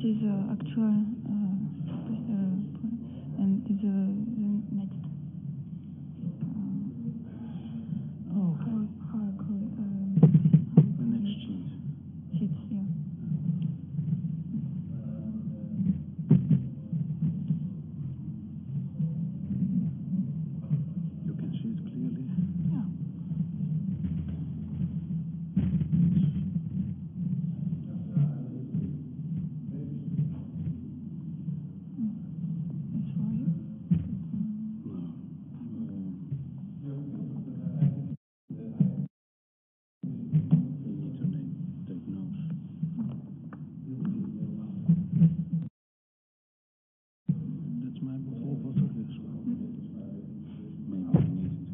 is actual, and it's the next. How I call it? The next sheet. Sheets, yeah. You can see it clearly. Yeah. It's for you. You need to take notes. That's my full bottle as well. Maybe I need it.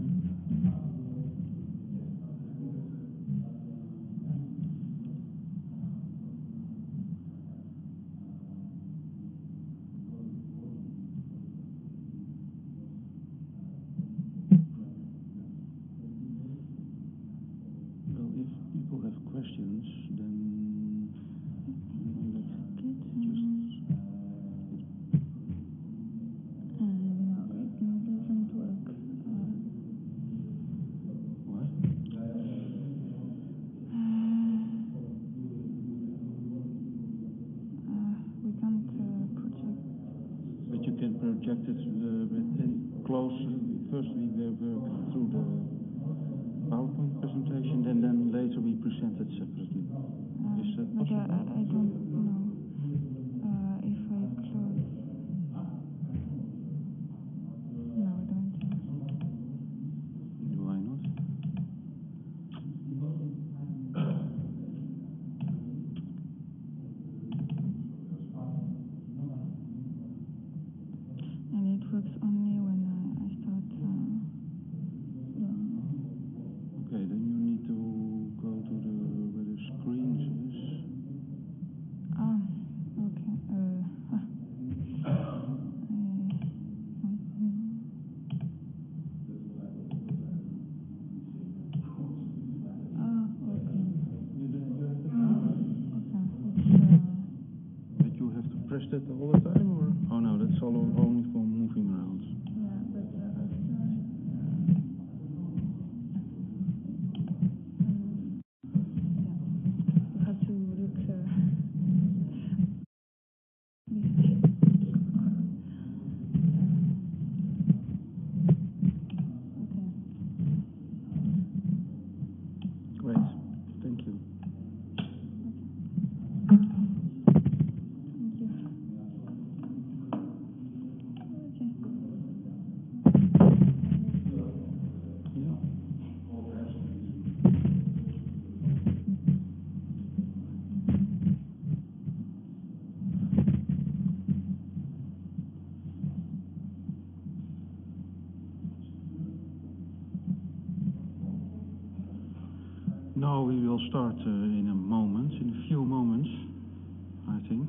Well, if people have questions, then let's just... No, it doesn't work. What? We can't project. But you can project it close. First we work through the PowerPoint presentation, and then later we present it separately. Is that But possible? I don't know if I close. No, I don't. Why not? And it works only when I start. Okay, then you need to go to where the screens is. Okay. But you have to press that all the time, or? Oh no, that's all only for moving around. Yeah, but you have to look. Great, thank you. Thank you. Yeah. Now we will start in a few moments, I think.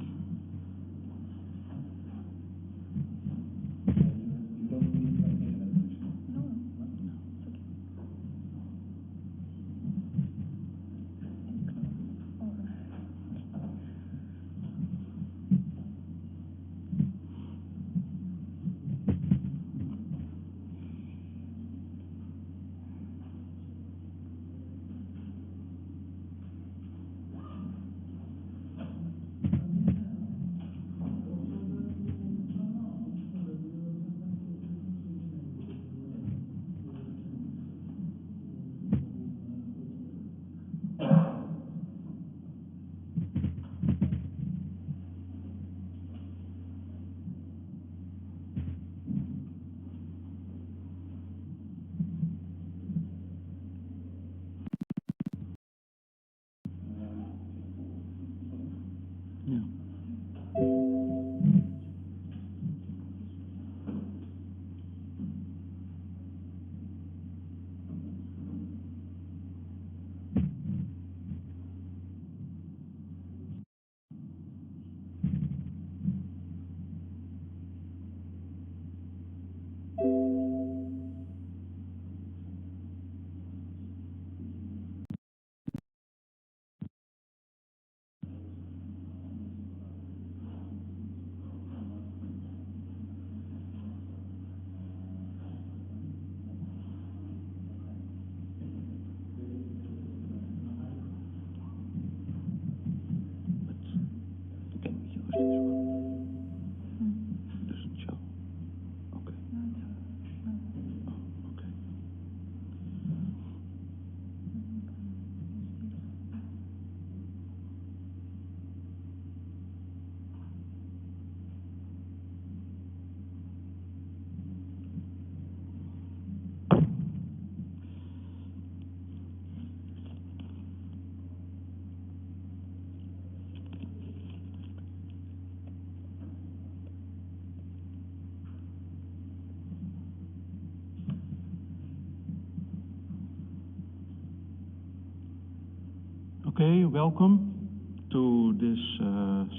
Okay, welcome to this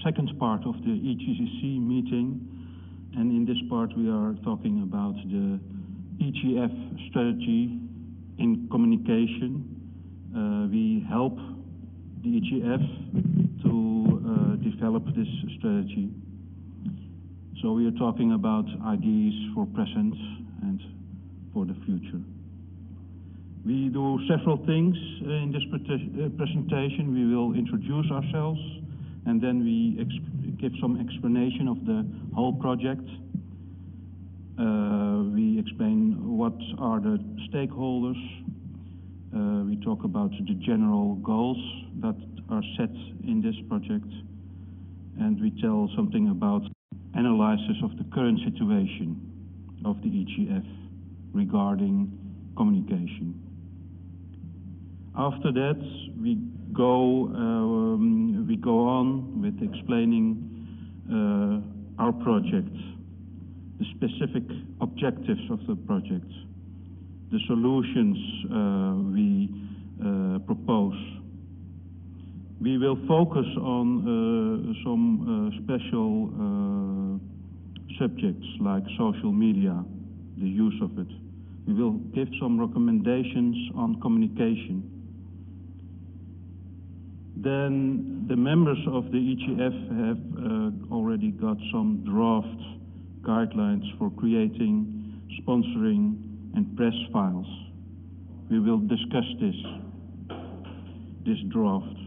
second part of the EGCC meeting. And in this part we are talking about the EGF strategy in communication. We help the EGF to develop this strategy. So we are talking about ideas for present and for the future. We do several things in this presentation. We will introduce ourselves, and then we give some explanation of the whole project. We explain what are the stakeholders. We talk about the general goals that are set in this project, and we tell something about analysis of the current situation of the EGF regarding communication. After that, we go on with explaining our project, the specific objectives of the project, the solutions we propose. We will focus on some special subjects like social media, the use of it. We will give some recommendations on communication. Then the members of the EGF have already got some draft guidelines for creating, sponsoring and press files. We will discuss this draft.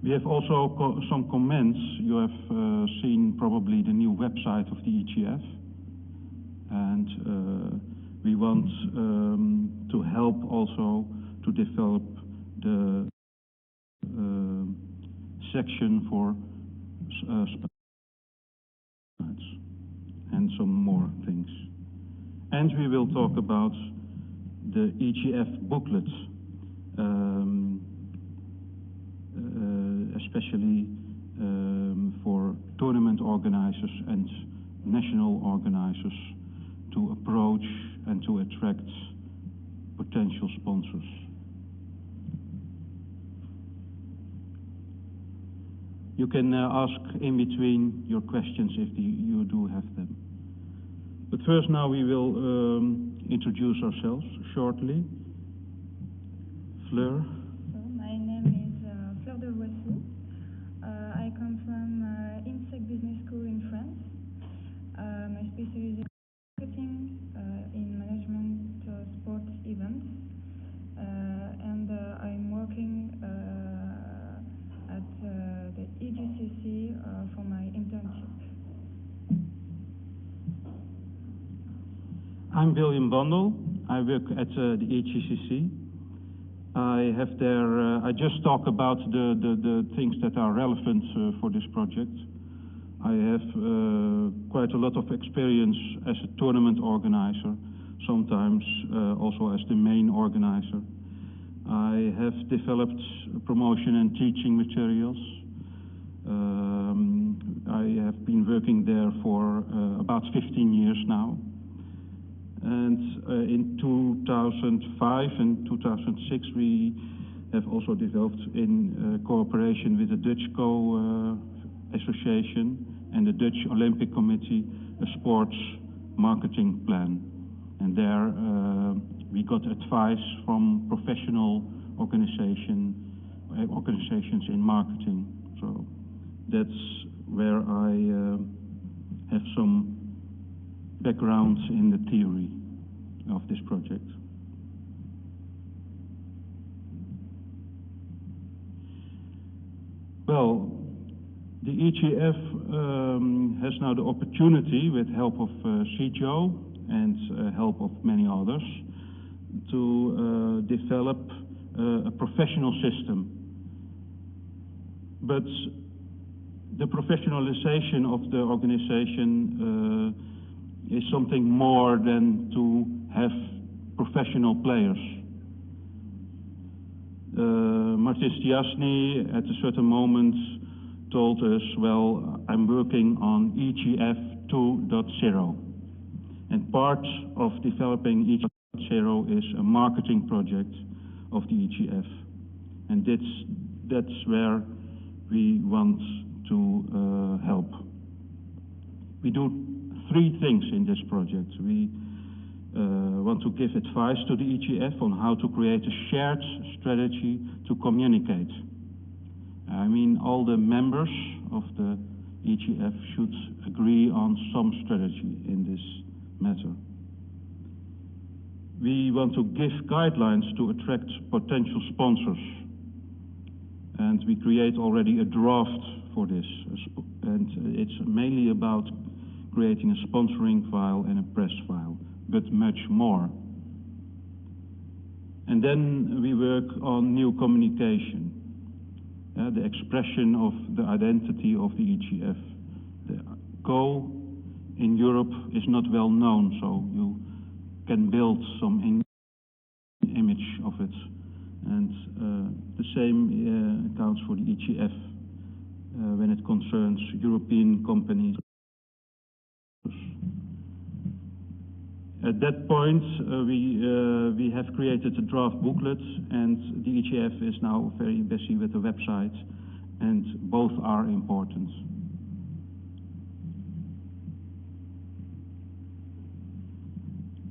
We have also some comments. You have seen probably the new website of the EGF, and we want to help also to develop the section for and some more things. And we will talk about the EGF booklet, especially for tournament organizers and national organizers to approach and to attract potential sponsors. You can ask in between your questions if you do have them. But first now we will introduce ourselves shortly. Fleur. So my name is Fleur de Voissou. I come from INSEC Business School in France. My specialization is marketing in management sports events, and I'm working at the EGCC for my internship. I'm William Bandel. I work at the EGCC. I have there. I just talk about the things that are relevant for this project. I have quite a lot of experience as a tournament organizer, sometimes also as the main organizer. I have developed promotion and teaching materials. I have been working there for about 15 years now. And in 2005 and 2006 we have also developed in cooperation with the Dutch Association and the Dutch Olympic Committee a sports marketing plan. And there we got advice from professional organizations in marketing. So that's where I have some background in the theory of this project. Well, the EGF has now the opportunity, with help of CIGO and help of many others, to develop a professional system. But the professionalization of the organization is something more than to have professional players. Martin Stiasny at a certain moment told us, well, I'm working on EGF 2.0. And part of developing EGF 2.0 is a marketing project of the EGF. And that's where we want to help. We do three things in this project. We want to give advice to the EGF on how to create a shared strategy to communicate. I mean, all the members of the EGF should agree on some strategy in this matter. We want to give guidelines to attract potential sponsors. And we create already a draft for this. And it's mainly about creating a sponsoring file and a press file, but much more. And then we work on new communication, the expression of the identity of the EGF. The Go in Europe is not well known, so you can build some image of it. And the same accounts for the EGF when it concerns European companies. At that point, we have created a draft booklet, and the EGF is now very busy with the website, and both are important.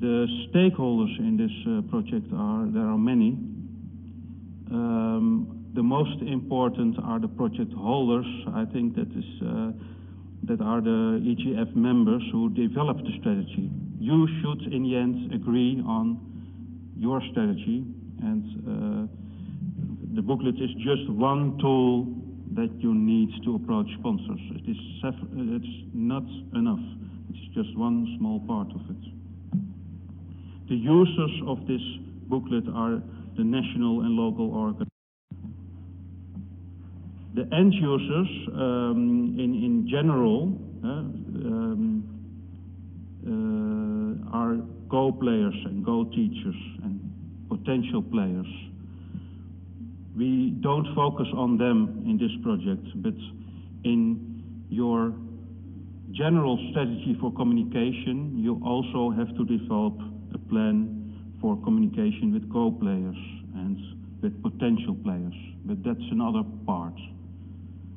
The stakeholders in this project there are many. The most important are the project holders. I think that are the EGF members who develop the strategy. You should, in the end, agree on your strategy, and the booklet is just one tool that you need to approach sponsors. It's not enough. It's just one small part of it. The users of this booklet are the national and local organizations. The end users, in general, are Go players and Go teachers and potential players. We don't focus on them in this project, but in your general strategy for communication, you also have to develop a plan for communication with Go players and with potential players, but that's another part.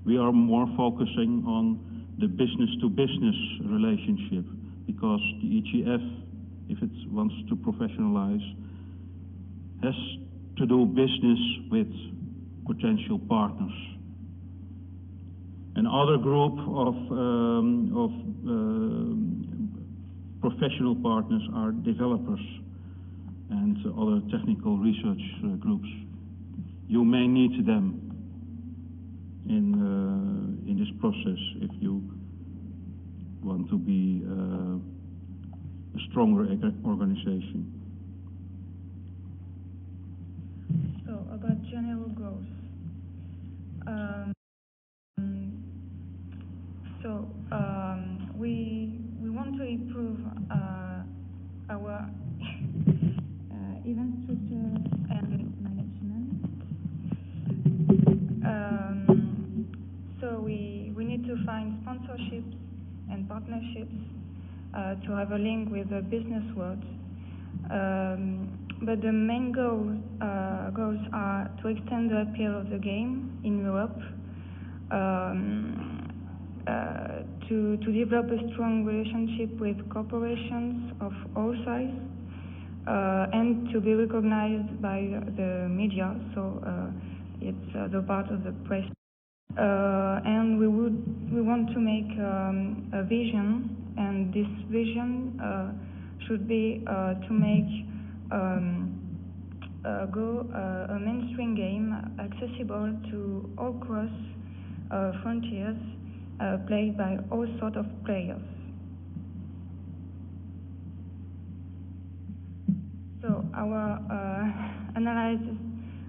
We are more focusing on the business-to-business relationship, because the EGF, if it wants to professionalize, has to do business with potential partners. Another group of professional partners are developers and other technical research groups. You may need them in this process if you want to be a stronger organization. So about general goals. We want to improve our event structure and management. So we need to find sponsorships and partnerships to have a link with the business world. But the main goals are to extend the appeal of the game in Europe, to develop a strong relationship with corporations of all sizes, and to be recognized by the media, so it's the part of the press. And we want to make a vision, and this vision should be to make Go a mainstream game accessible to all cross frontiers, played by all sorts of players. So our analysis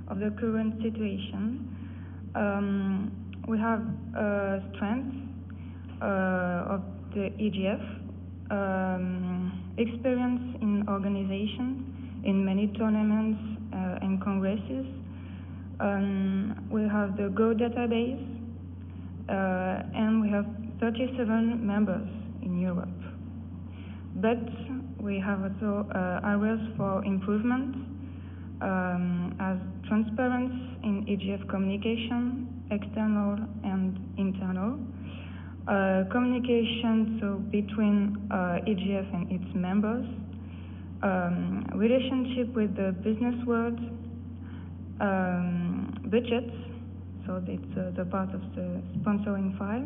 of the current situation, we have strengths of the EGF, experience in organization, in many tournaments and congresses. We have the Go database, and we have 37 members in Europe. But we have also areas for improvement. as transparency in EGF communication, external and internal, communication between EGF and its members, relationship with the business world, budgets, so it's the part of the sponsoring file,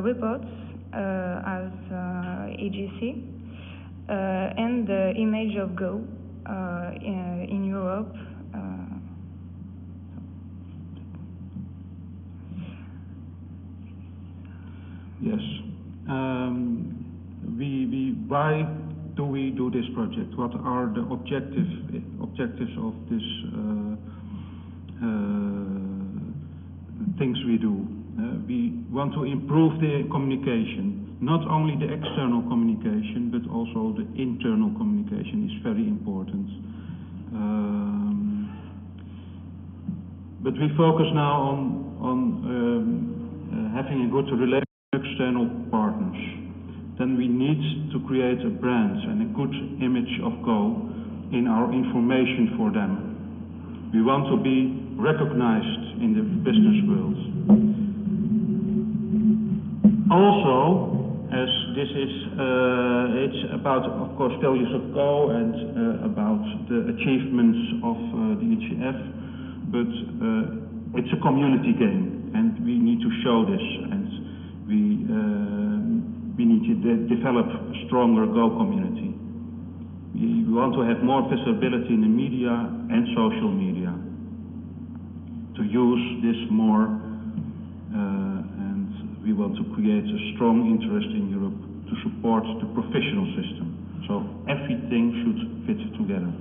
reports as EGC, and the image of Go in Europe. Yes. Why do we do this project? What are the objectives of this things we do? We want to improve the communication, not only the external communication, but also the internal communication is very important. But we focus now on having a good relation with external partners. Then we need to create a brand and a good image of Go in our information for them. We want to be recognized in the business world. Also, as this is, it's about, of course, values of Go and about the achievements of the EGF, but it's a community game, and we need to show this, and we need to develop a stronger Go community. We want to have more visibility in the media and social media, to use this more, and we want to create a strong interest in Europe to support the professional system. So everything should fit together.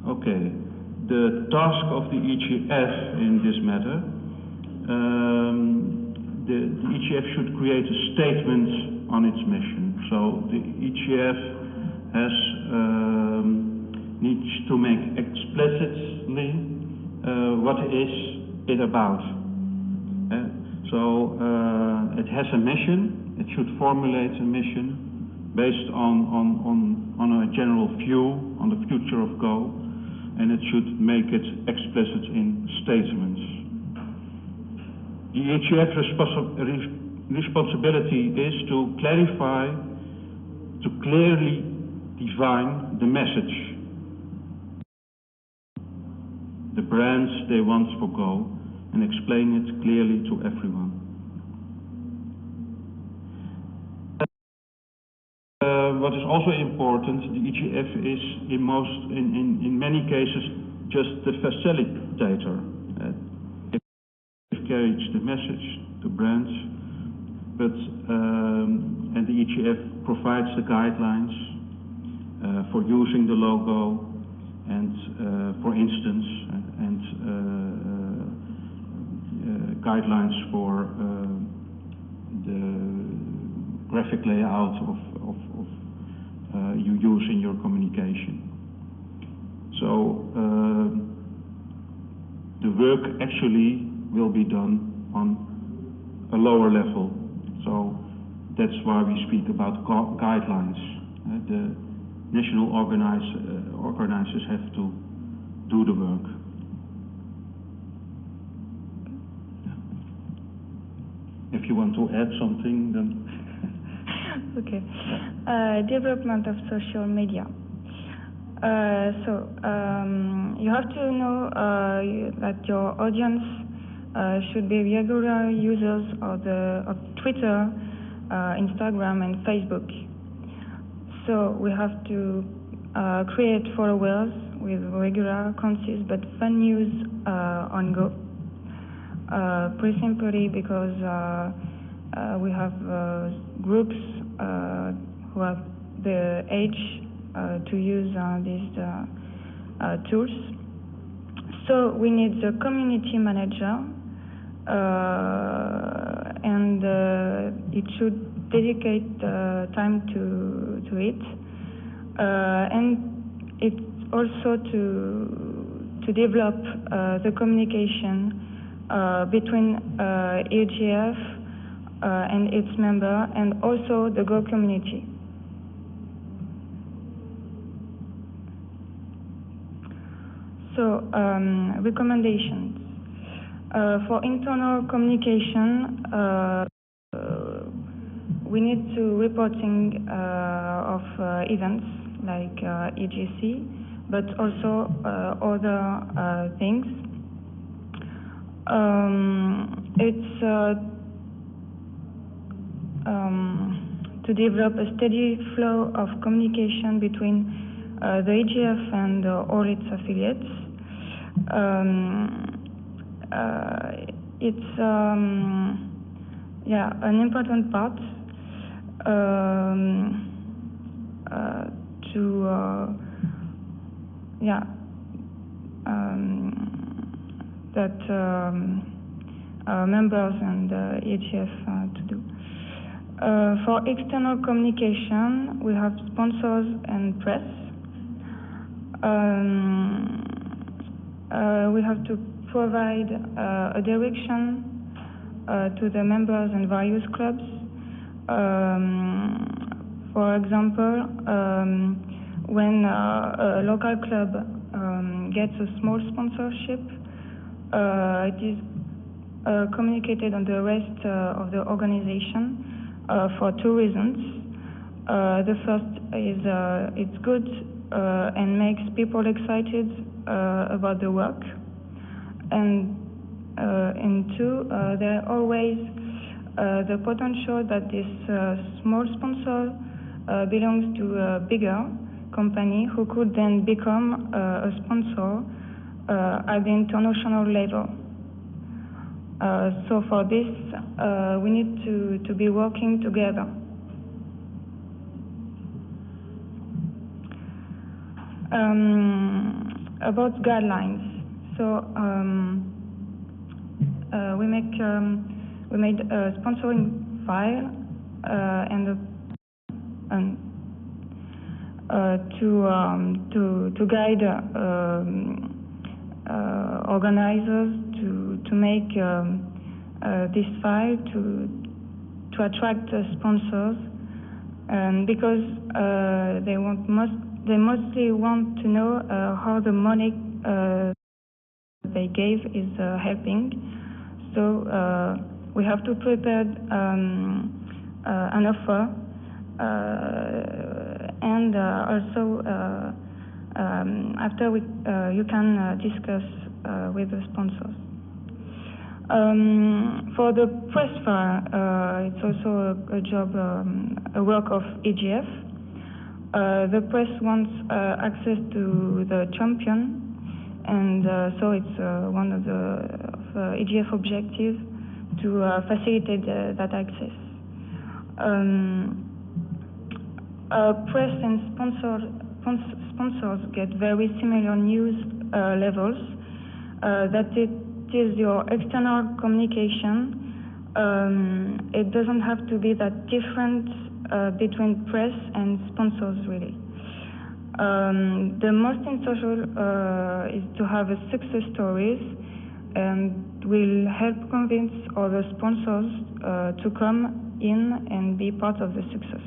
Okay. The task of the EGF in this matter, the EGF should create a statement on its mission. So the EGF needs to make explicitly what is it about. So it has a mission. It should formulate a mission based on a general view on the future of Go. And it should make it explicit in statements. The EGF responsibility is to clarify, to clearly define the message, the brands they want for Go, and explain it clearly to everyone. What is also important, the EGF is in many cases just the facilitator. It carries the message, the brands, but and the EGF provides the guidelines for using the logo, and for instance, guidelines for the graphic layout of you use in your communication. So the work actually will be done on a lower level. So that's why we speak about guidelines. The national organizers have to do the work. If you want to add something, then. Okay. Development of social media. You have to know that your audience should be regular users of Twitter, Instagram, and Facebook. So we have to create followers with regular, concise, but fun news on Go. Pretty simply because we have groups who have the age to use these tools. So we need the community manager, and it should dedicate time to it, and it's also to develop the communication between EGF, and its member, and also the Go community. So, recommendations. For internal communication, we need to reporting of events like EGC, but also other things. It's to develop a steady flow of communication between the EGF and all its affiliates. It's an important part that members and EGF to do. For external communication, we have sponsors and press. We have to provide a direction to the members and various clubs. For example, when a local club gets a small sponsorship, it is communicated on the rest of the organization for two reasons. The first is it's good and makes people excited about the work, and two, there are always the potential that this small sponsor belongs to a bigger company who could then become a sponsor at the international level. So for this, we need to be working together. About guidelines, so we made a sponsoring file to guide organizers to make this file to attract sponsors, because they mostly want to know how the money they gave is helping. So we have to prepare an offer, and also after you can discuss with the sponsors. For the press file, it's also a work of EGF. The press wants access to the champion, and so it's one of the EGF objectives to facilitate that access. Press and sponsors get very similar news levels. That it is your external communication. It doesn't have to be that different between press and sponsors, really. The most essential is to have a success stories, and will help convince other sponsors to come in and be part of the success.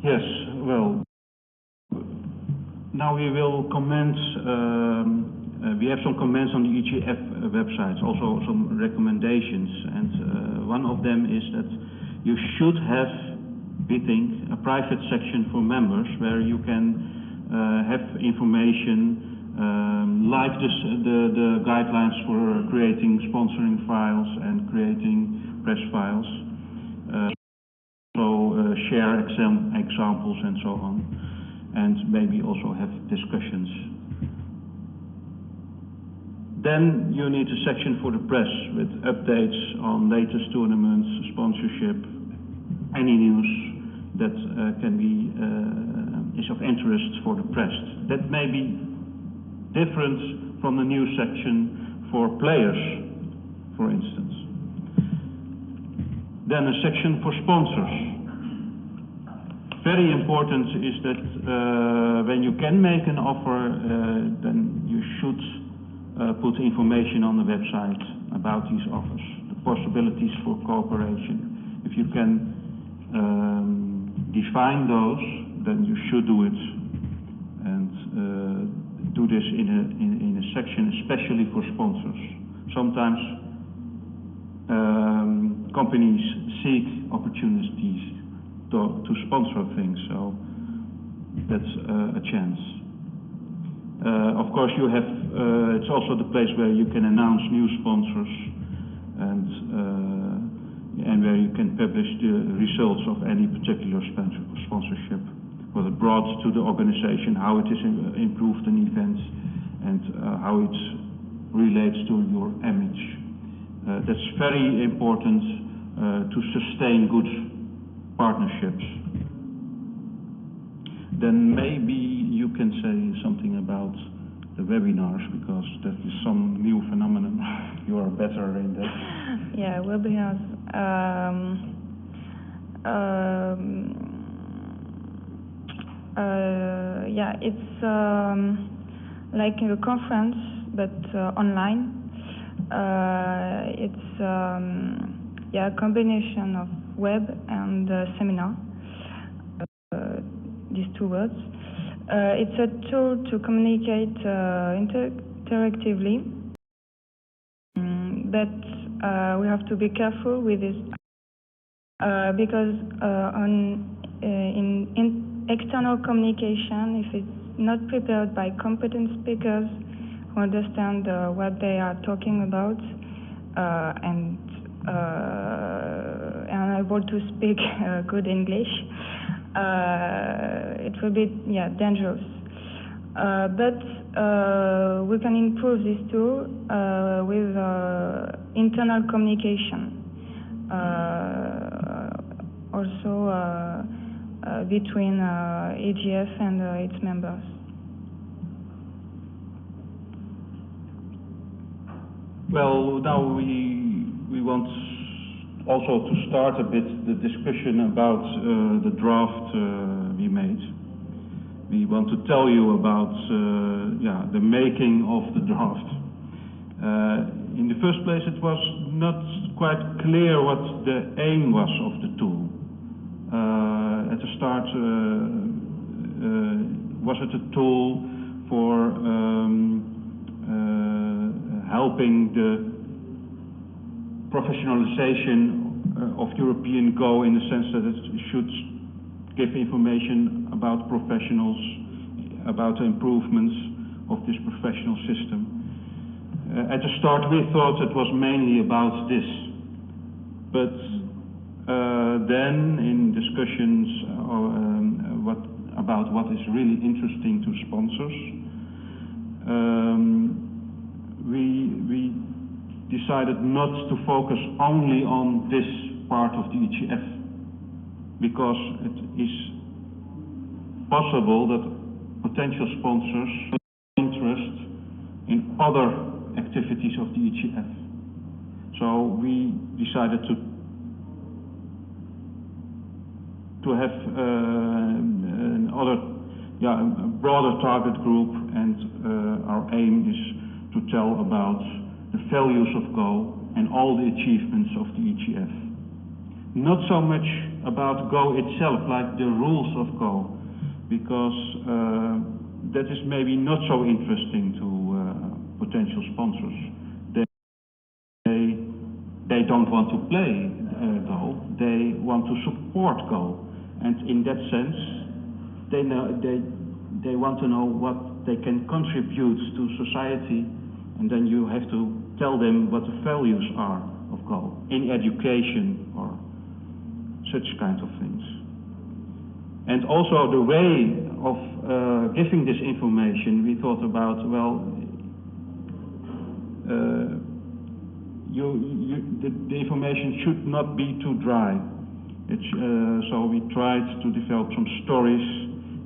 Yes, well, now we will comment. We have some comments on the EGF websites, also some recommendations, and one of them is that you should have, we think, a private section for members where you can have information like the guidelines for creating sponsoring files and creating press files. Share examples and so on, and maybe also have discussions. Then you need a section for the press with updates on latest tournaments, sponsorship, any news that can be is of interest for the press. That may be different from the news section for players, for instance. Then a section for sponsors. Very important is that when you can make an offer, then you should put information on the website about these offers, the possibilities for cooperation. If you can define those, then you should do it, and do this in a section especially for sponsors. Sometimes companies seek opportunities to sponsor things, so that's a chance. Of course, you have. It's also the place where you can announce new sponsors, and where you can publish the results of any particular sponsorship, what it brought to the organization, how it is improved an event, and how it relates to your image. That's very important to sustain good partnerships. Then maybe you can say something about the webinars, because that is some new phenomenon. You are better in that. Yeah, webinars. Yeah, it's like a conference, but online. It's yeah, a combination of web and seminar. These two words. It's a tool to communicate interactively, but we have to be careful with this because in external communication, if it's not prepared by competent speakers who understand what they are talking about and are able to speak good English, it will be dangerous. But we can improve this tool with internal communication, also between EGF and its members. Well, now we want also to start a bit the discussion about the draft we made. We want to tell you about the making of the draft. In the first place, it was not quite clear what the aim was of the tool. At the start, was it a tool for helping the professionalization of European Go, in the sense that it should give information about professionals, about the improvements of this professional system. At the start we thought it was mainly about this, but then in discussions about what is really interesting to sponsors, we decided not to focus only on this part of the EGF, because it is possible that potential sponsors have interest in other activities of the EGF. So we decided to have a broader target group, and our aim is to tell about the values of Go and all the achievements of the EGF. Not so much about Go itself, like the rules of Go, because that is maybe not so interesting to potential sponsors. They don't want to play Go, they want to support Go, and in that sense they want to know what they can contribute to society, and then you have to tell them what the values are of Go in education or such kind of things. And also the way of giving this information, we thought about, well, the information should not be too dry. So we tried to develop some stories,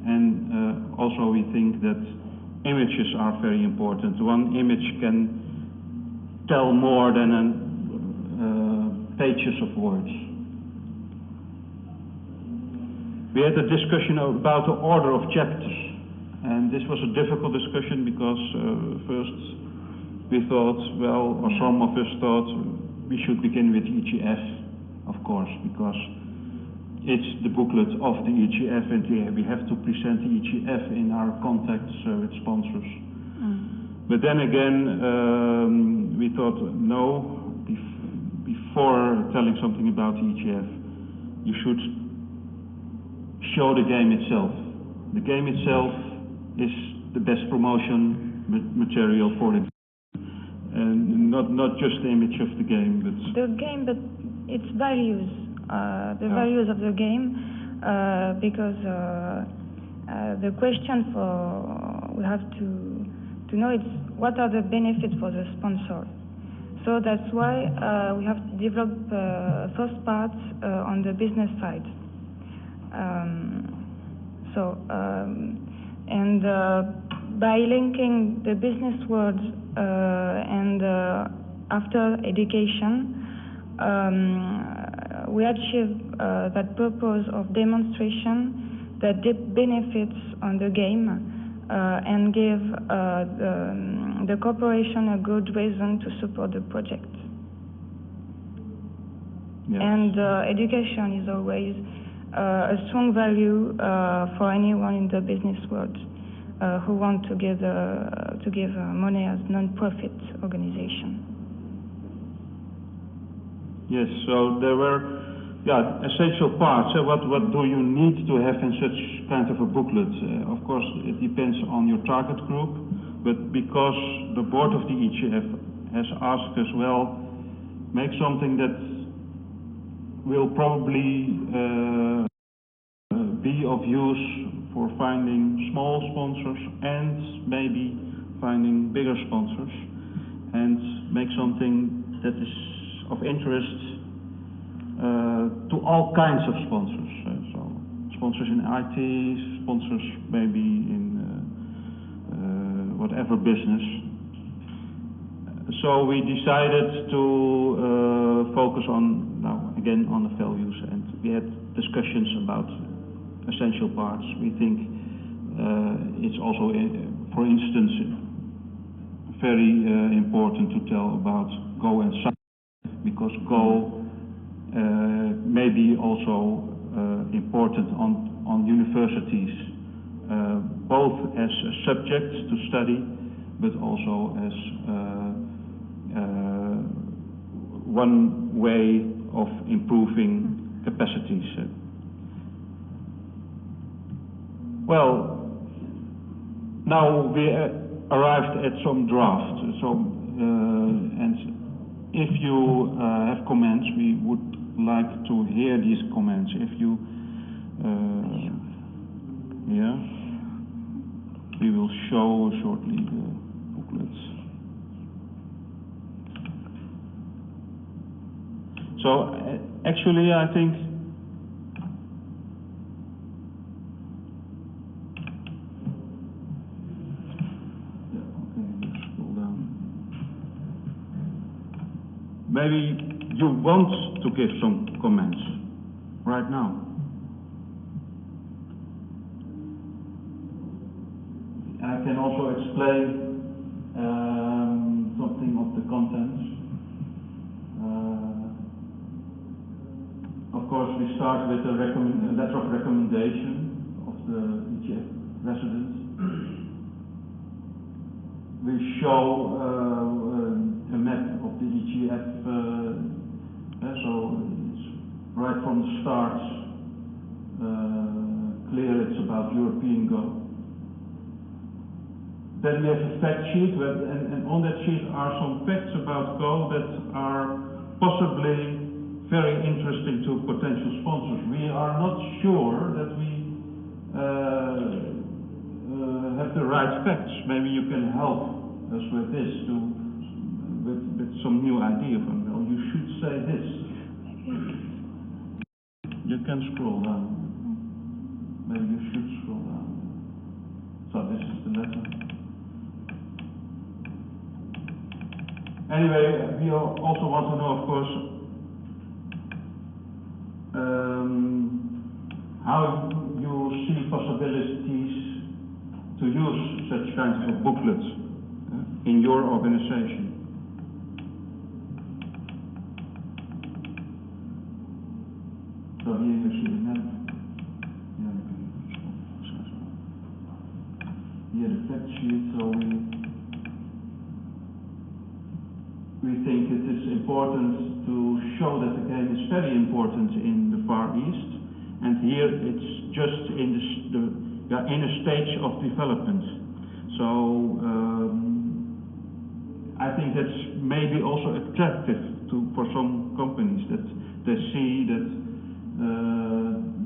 and also we think that images are very important. One image can tell more than pages of words. We had a discussion about the order of chapters, and this was a difficult discussion because first we thought, well, or some of us thought, we should begin with EGF, of course, because it's the booklet of the EGF, and we have to present the EGF in our contacts with sponsors. But then again, we thought, no, before telling something about the EGF, you should show the game itself. The game itself is the best promotion material for it, and not just the image of the game, but the game, but its values, the values of the game, because the question we have to know is what are the benefits for the sponsor. So that's why we have to develop first parts on the business side. And by linking the business world and after education, we achieve that purpose of demonstration that the benefits on the game and give the corporation a good reason to support the project. yes. And education is always a strong value for anyone in the business world who want to give money as non-profit organization. Yes, so there were essential parts. What do you need to have in such kind of a booklet? Of course, it depends on your target group, but because the board of the EGF has asked us, well, make something that will probably be of use for finding small sponsors and maybe finding bigger sponsors, and make something that is of interest to all kinds of sponsors. So sponsors in IT, sponsors maybe in whatever business. So we decided to focus on, now again, on the values, and we had discussions about essential parts. We think it's also, for instance, very important to tell about Go and Science, because Go may be also important on universities, both as a subject to study, but also as one way of improving capacities. Well, now we arrived at some draft. And if you have comments, we would like to hear these comments. If you, we will show shortly the booklets. So actually, I think scroll down. Maybe you want to give some comments right now. I can also explain something of the contents. Of course, we start with a letter of recommendation of the EGF president. We show a map of the EGF, so it's right from the start clear it's about European Go. Then we have a fact sheet, and on that sheet are some facts about Go that are possibly very interesting to potential sponsors. We are not sure that we have the right facts. Maybe you can help us with this, with some new idea from, well, you should say this. You can scroll down. Maybe you should scroll down. So this is the letter. Anyway, we also want to know, of course, how you see possibilities to use such kinds of booklets. in your organization. So here you see the map. Here the fact sheet, so we think it is important to show that the game is very important in the Far East, and here it's just in in a stage of development. So I think that's maybe also attractive for some companies, that they see that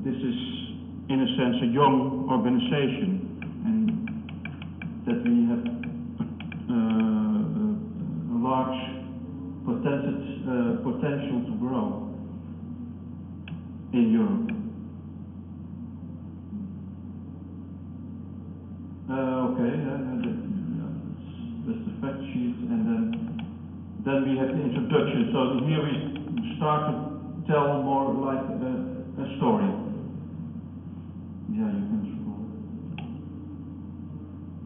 this is in a sense a young organization, and that we have a large potential to grow in Europe. Okay, that's the fact sheet, and then we have the introduction. So here we start to tell more like a story. Yeah, you can scroll.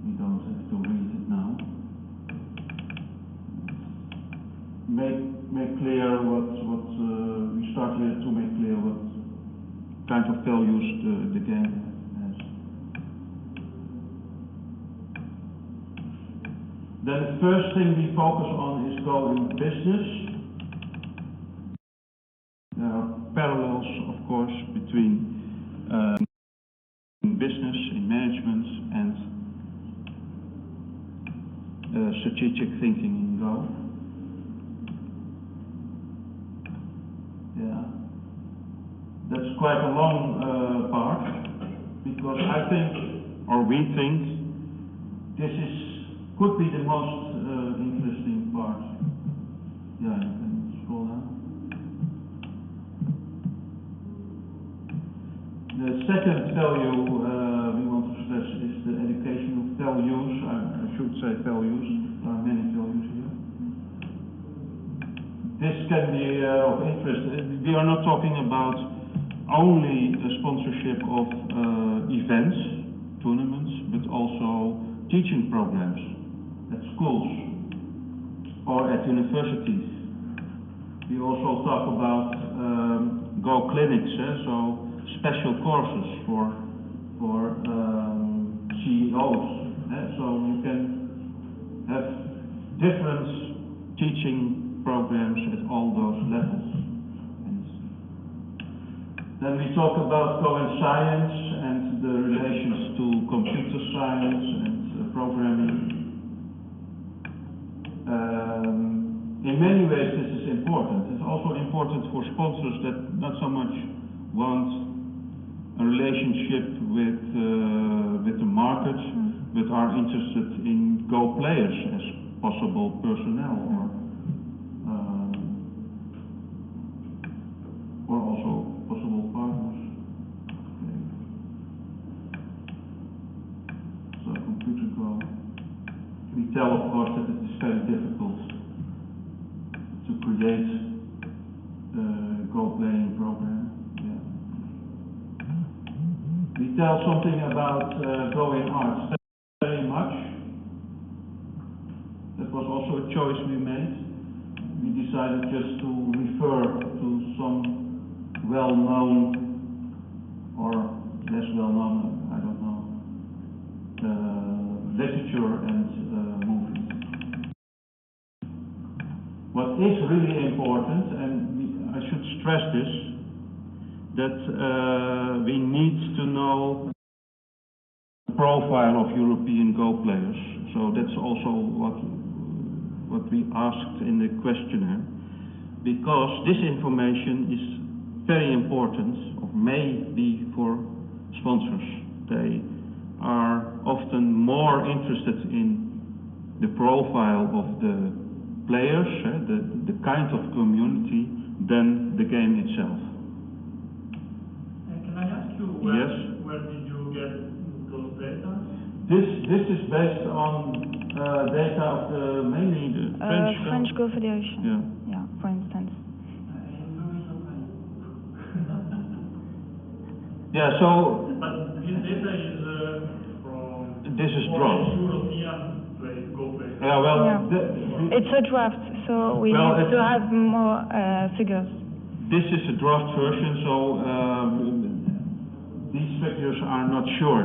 You don't have to read it now. Make clear what we start here to make clear what kind of values the game has. Then the first thing we focus on is Go in business. There are parallels, of course, between business, in management, and strategic thinking in Go. Yeah, that's quite a long part, because I think, or we think, this could be the most interesting part. Yeah, you can scroll down. The second value we want to stress is the educational values. I should say values. There are many values here. This can be of interest. We are not talking about only the sponsorship of events, tournaments, but also teaching programs at schools or at universities. We also talk about Go clinics, so special courses for CEOs. So you can have different teaching programs at all those levels. And then we talk about Go in science and the relations to computer science and programming. In many ways this is important. It's also important for sponsors that not so much want a relationship with the market, but are interested in Go players as possible personnel, or also possible partners. Okay. So computer Go. We tell, of course, that it is very difficult to create a Go playing program. Yeah. We tell something about Go in arts very much. That was also a choice we made. We decided just to refer to some well-known or less well-known, I don't know, literature and movies. What is really important, and I should stress this, that we need to know the profile of European Go players. So that's also what we asked in the questionnaire, because this information is very important, or may be, for sponsors. They are often more interested in the profile of the players, the kind of community, than the game itself. Can I ask you, where did you get those data? This is based on data of mainly the French Go Federation. Yeah, for instance. Yeah, so but this data is from this is drawn. European Go players. Yeah, well, Yeah. It's a draft, so we Well, need to have more figures. this is a draft version, so these figures are not sure.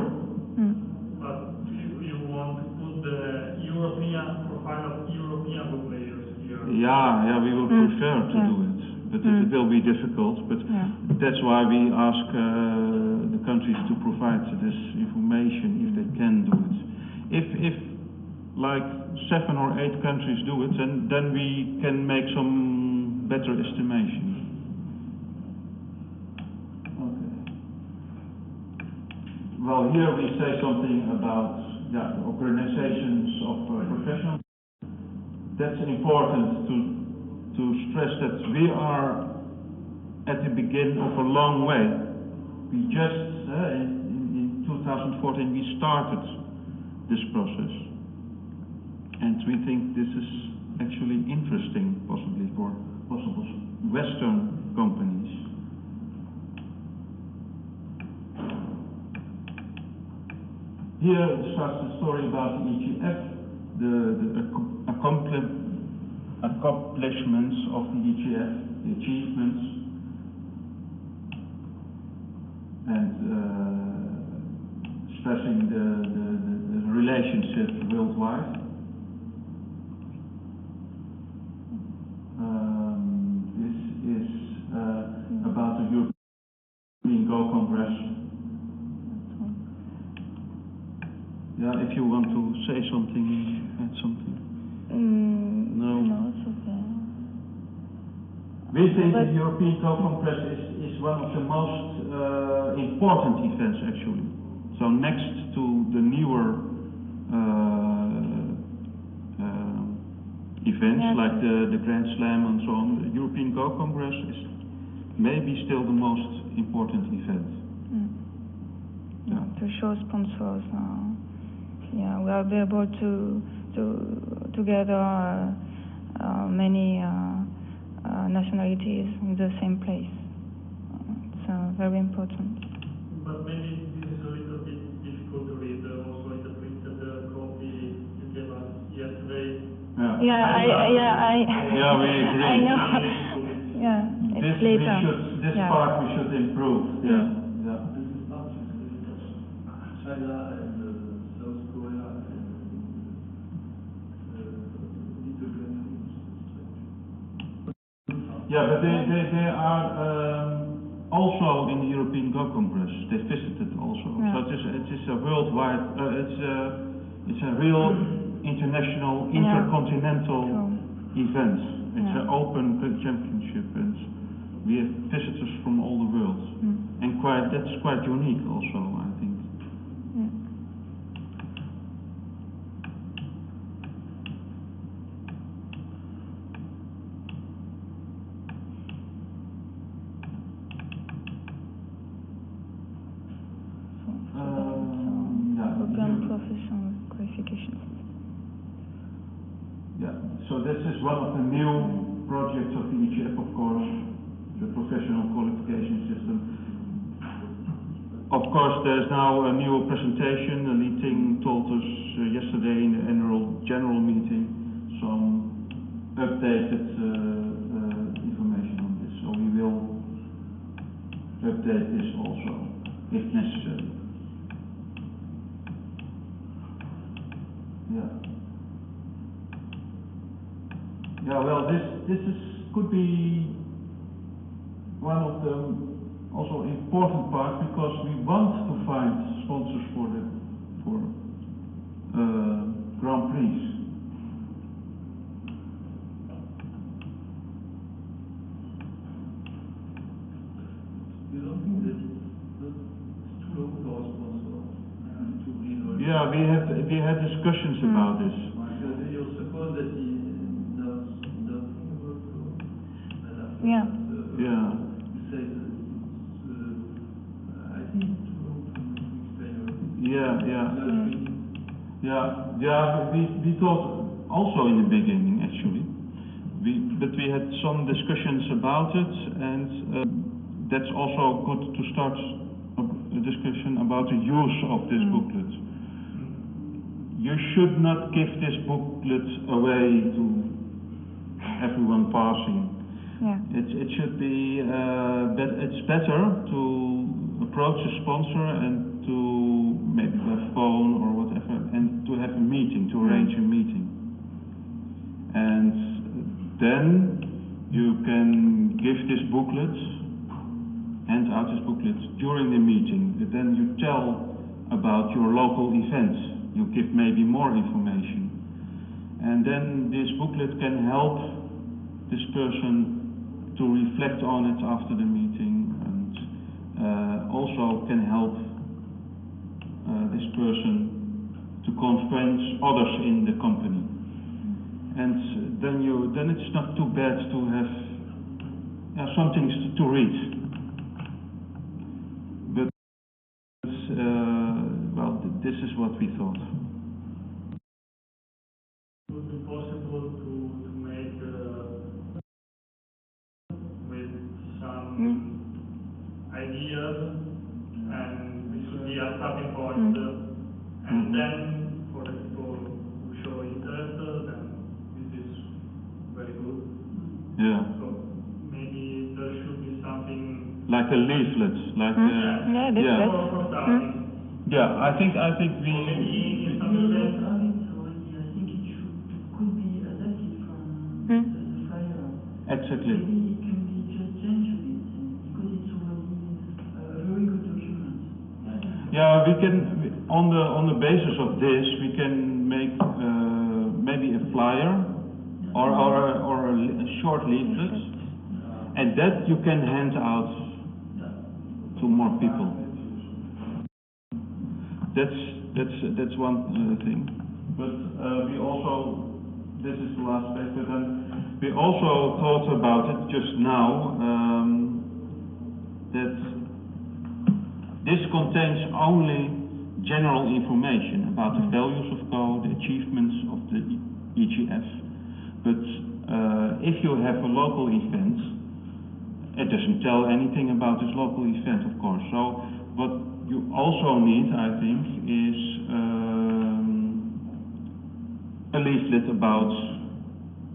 But you want to put the European profile of European book players here. Yeah, we would prefer to do it, but it will be difficult. But that's why we ask the countries to provide this information if they can do it. If like 7 or 8 countries do it, then we can make some better estimation. Okay. Well, here we say something about organizations of professionals. That's important to stress that we are at the beginning of a long way. We just in 2014 we started this process, and we think this is actually interesting, possibly for possible Western companies. Here starts the story about the EGF, the accomplishments of the EGF, the achievements, and stressing the relationship worldwide. This is about the European Go Congress. Yeah, if you want to say something, add something. No, it's okay. We think the European Go Congress is one of the most important events, actually. So next to the newer events like the Grand Slam and so on, the European Go Congress is maybe still the most important event. To show sponsors. We will be able to gather many nationalities in the same place. It's very important. But maybe this is a little bit difficult to read. Also in the printed copy you gave us yesterday. We agree. I know. It's later. This part we should improve. China and South Korea and But they are also in the European Go Congress. They visited also. So it is a worldwide. It's a real international, intercontinental event. It's an open championship, and we have visitors from all the world, and that's quite unique also, I think. Professional qualifications. So this is one of the new projects of the EGF, of course, the professional qualification system. Of course, there's now a new presentation. The meeting told us yesterday in the annual general meeting some updated information on this. So we will update this also, if necessary. Well, this could be one of the also important parts, because we want to find sponsors for Grand Prix. You don't think that it's too low for a sponsor to read? We had discussions about this. You suppose that he does nothing about it? You say that I think it's too low to explain. We thought also in the beginning, actually. But we had some discussions about it, and that's also good to start a discussion about the use of this booklet. you should not give this booklet away to everyone passing. Yeah. It should be, it's better to approach a sponsor and to maybe a phone or whatever, and to have a meeting, to arrange a meeting. And then you can give this booklet, hand out this booklet during the meeting. Then you tell about your local events. You give maybe more information. And then this booklet can help this person to reflect on it after the meeting, and also can help this person to convince others in the company. And then it's not too bad to have something to read. But well, this is what we thought. Would it be possible to make with some ideas, and this would be a starting point, and then for the people who show interest, then this is very good. Yeah. So maybe there should be something Like a leaflet, like Yeah, for starting. yeah. I think we. Maybe in some events. Exactly. Maybe it can be just changed a bit, because it's already a very good document. Yeah, we can, on the basis of this, we can make maybe a flyer or a short leaflet, and that you can hand out to more people. That's one thing. But we also, this is the last page, but then we also thought about it just now, that this contains only general information about the values of Co, the achievements of the EGF. But if you have a local event, it doesn't tell anything about this local event, of course. So what you also need, I think, is a leaflet about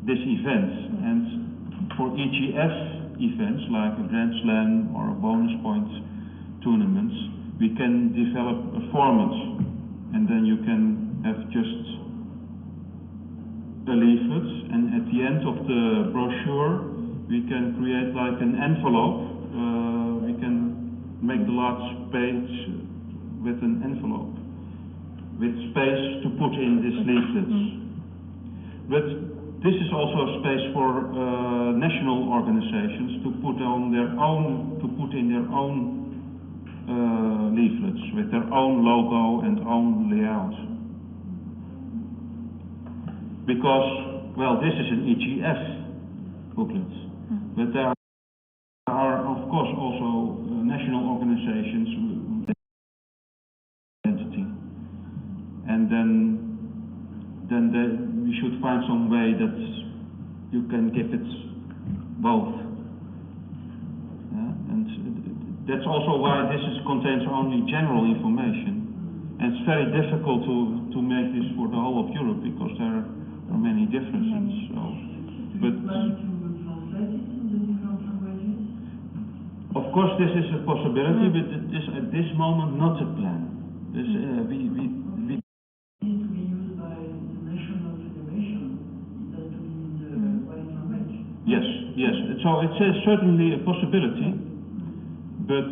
this event. And for EGF events, like a Grand Slam or a bonus point tournaments, we can develop a format, and then you can have just a leaflet, and at the end of the brochure we can create like an envelope. We can make the last page with an envelope with space to put in these leaflets. But this is also a space for national organizations to put in their own leaflets with their own logo and own layout. Because, well, this is an EGF booklet, but there are of course also national organizations with identity, and then we should find some way that you can give it both. And that's also why this contains only general information. And it's very difficult to make this for the whole of Europe, because there are many differences. So, but of course this is a possibility, but it is at this moment not a plan. This, Yes, so it's certainly a possibility, but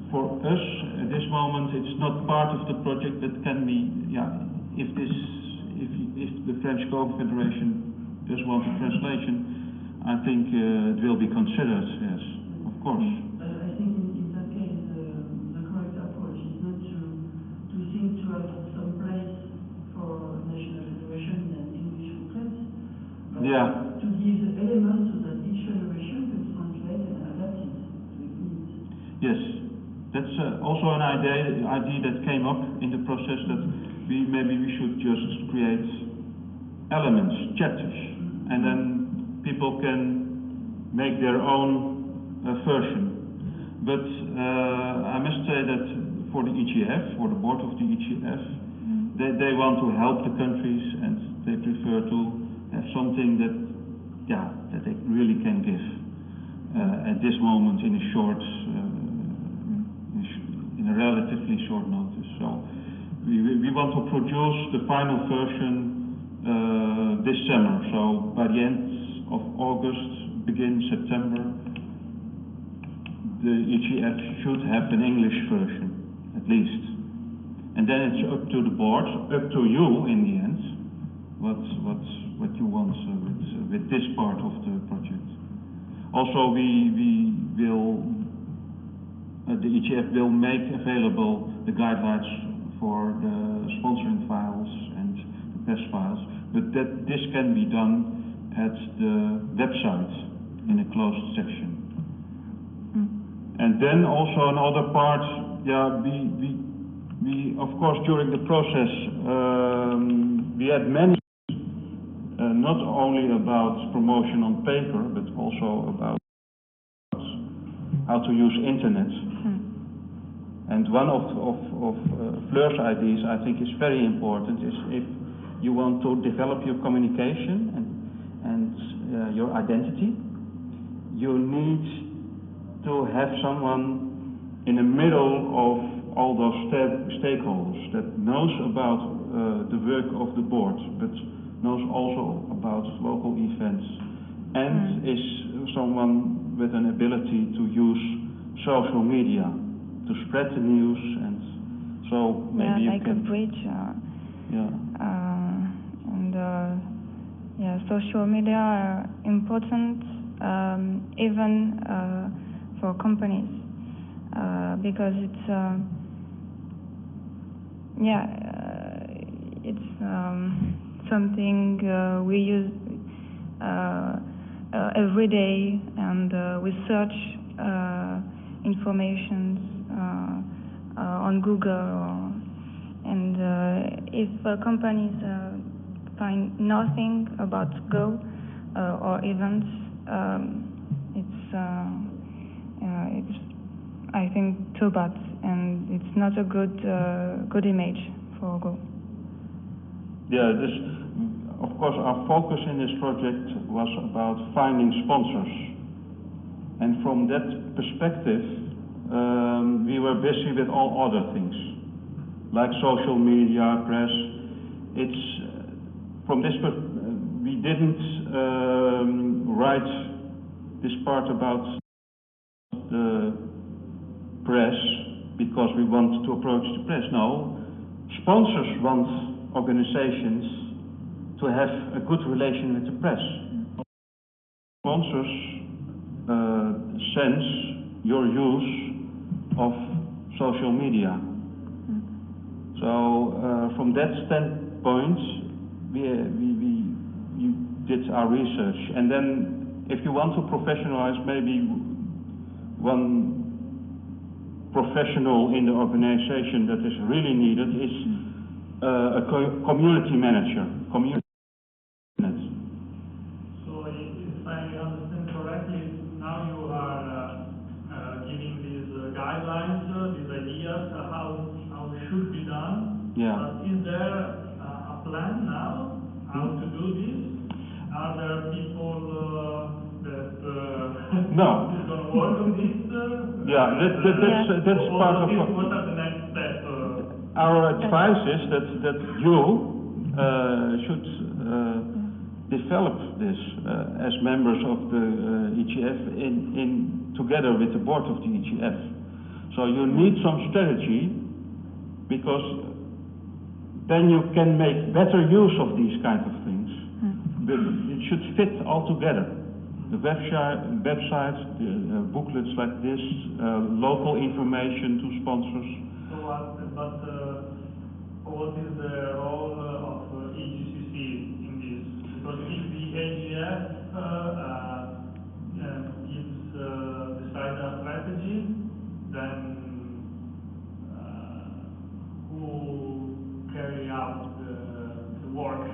for us at this moment it's not part of the project, but can be, if the French Confederation does want a translation, I think it will be considered, yes, of course. I think in that case the correct approach is not to think to have some place for national federation in an English booklet. Yeah. To give the elements so that each federation can translate and adapt it to its needs. Yes, that's also an idea that came up in the process, that maybe we should just create elements, chapters, and then people can make their own version. But I must say that for the EGF, for the board of the EGF, they want to help the countries, and they prefer to have something that they really can give at this moment in a short, in a relatively short notice. So we want to produce the final version this summer. So by the end of August, begin September, the EGF should have an English version, at least. And then it's up to the board, up to you in the end, what you want with this part of the project. Also, we will, the EGF will make available the guidelines for the sponsoring files and the press files, but this can be done at the website in a closed section. And then also another part, we of course during the process we had many, not only about promotion on paper, but also about how to use internet. And one of Fleur's ideas, I think, is very important, is if you want to develop your communication and your identity, you need to have someone in the middle of all those stakeholders that knows about the work of the board, but knows also about local events, and is someone with an ability to use social media to spread the news, and so maybe you like can... a bridge. Social media are important, even for companies, because it's something we use every day, and we search information on Google, and if companies find nothing about Go or events, it's I think too bad, and it's not a good image for Go. Yeah, of course our focus in this project was about finding sponsors, and from that perspective we were busy with all other things like social media, press. It's from this we didn't write this part about the press because we want to approach the press. No, sponsors want organizations to have a good relation with the press. Sponsors sense your use of social media. So from that standpoint, we did our research, and then if you want to professionalize, maybe one professional in the organization that is really needed is a community manager. So if I understand correctly, now you are giving these guidelines, these ideas, how it should be done. Yeah. But is there a plan now how to do this? Are there people that No. is going to work on this? That's part of what are the next steps? Our advice is that you should develop this as members of the EGF in together with the board of the EGF. So you need some strategy, because then you can make better use of these kind of things. It should fit all together. The websites, the booklets like this, local information to sponsors. So what is the role of EGCC in this? Because if the AGF decides a strategy, then who carry out the work?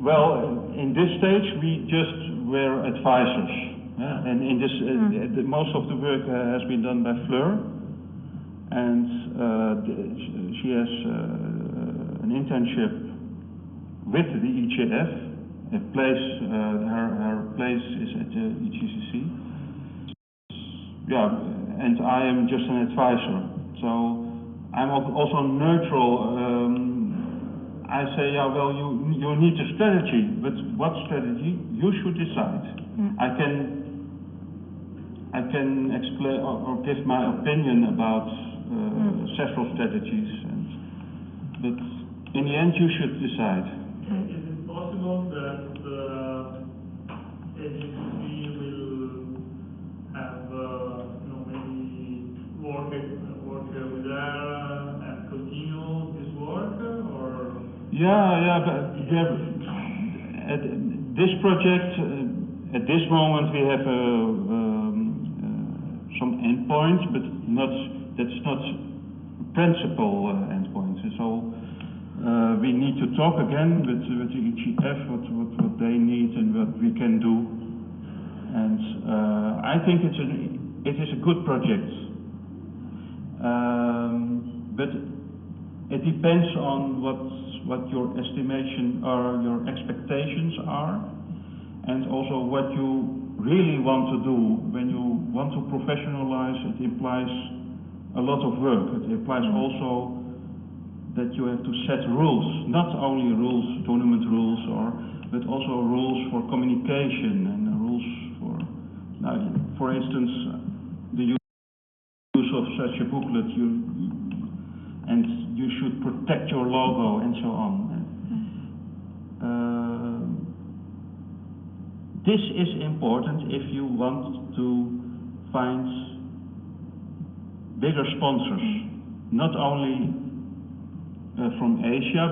Well, in this stage we just were advisors, and in this most of the work has been done by Fleur, and she has an an internship with the EGF. Her place is at the EGCC. Yeah, and I am just an advisor. So I'm also neutral. I say, yeah, well, you need a strategy, but what strategy? You should decide. I can explain or give my opinion about several strategies, but in the end, you should decide. Is it possible that AGCC will have, maybe work with her and continue this work, or? Yeah, but at this project, at this moment, we have some endpoints, but that's not principal endpoints. So we need to talk again with the EGF what they need and what we can do. And I think it is a good project, but it depends on what your estimation or your expectations are, and also what you really want to do. When you want to professionalize, it implies a lot of work. It implies also that you have to set rules, not only rules, tournament rules, but also rules for communication and rules for instance, the use of such a booklet, and you should protect your logo and so on. This is important if you want to find bigger sponsors, not only from Asia,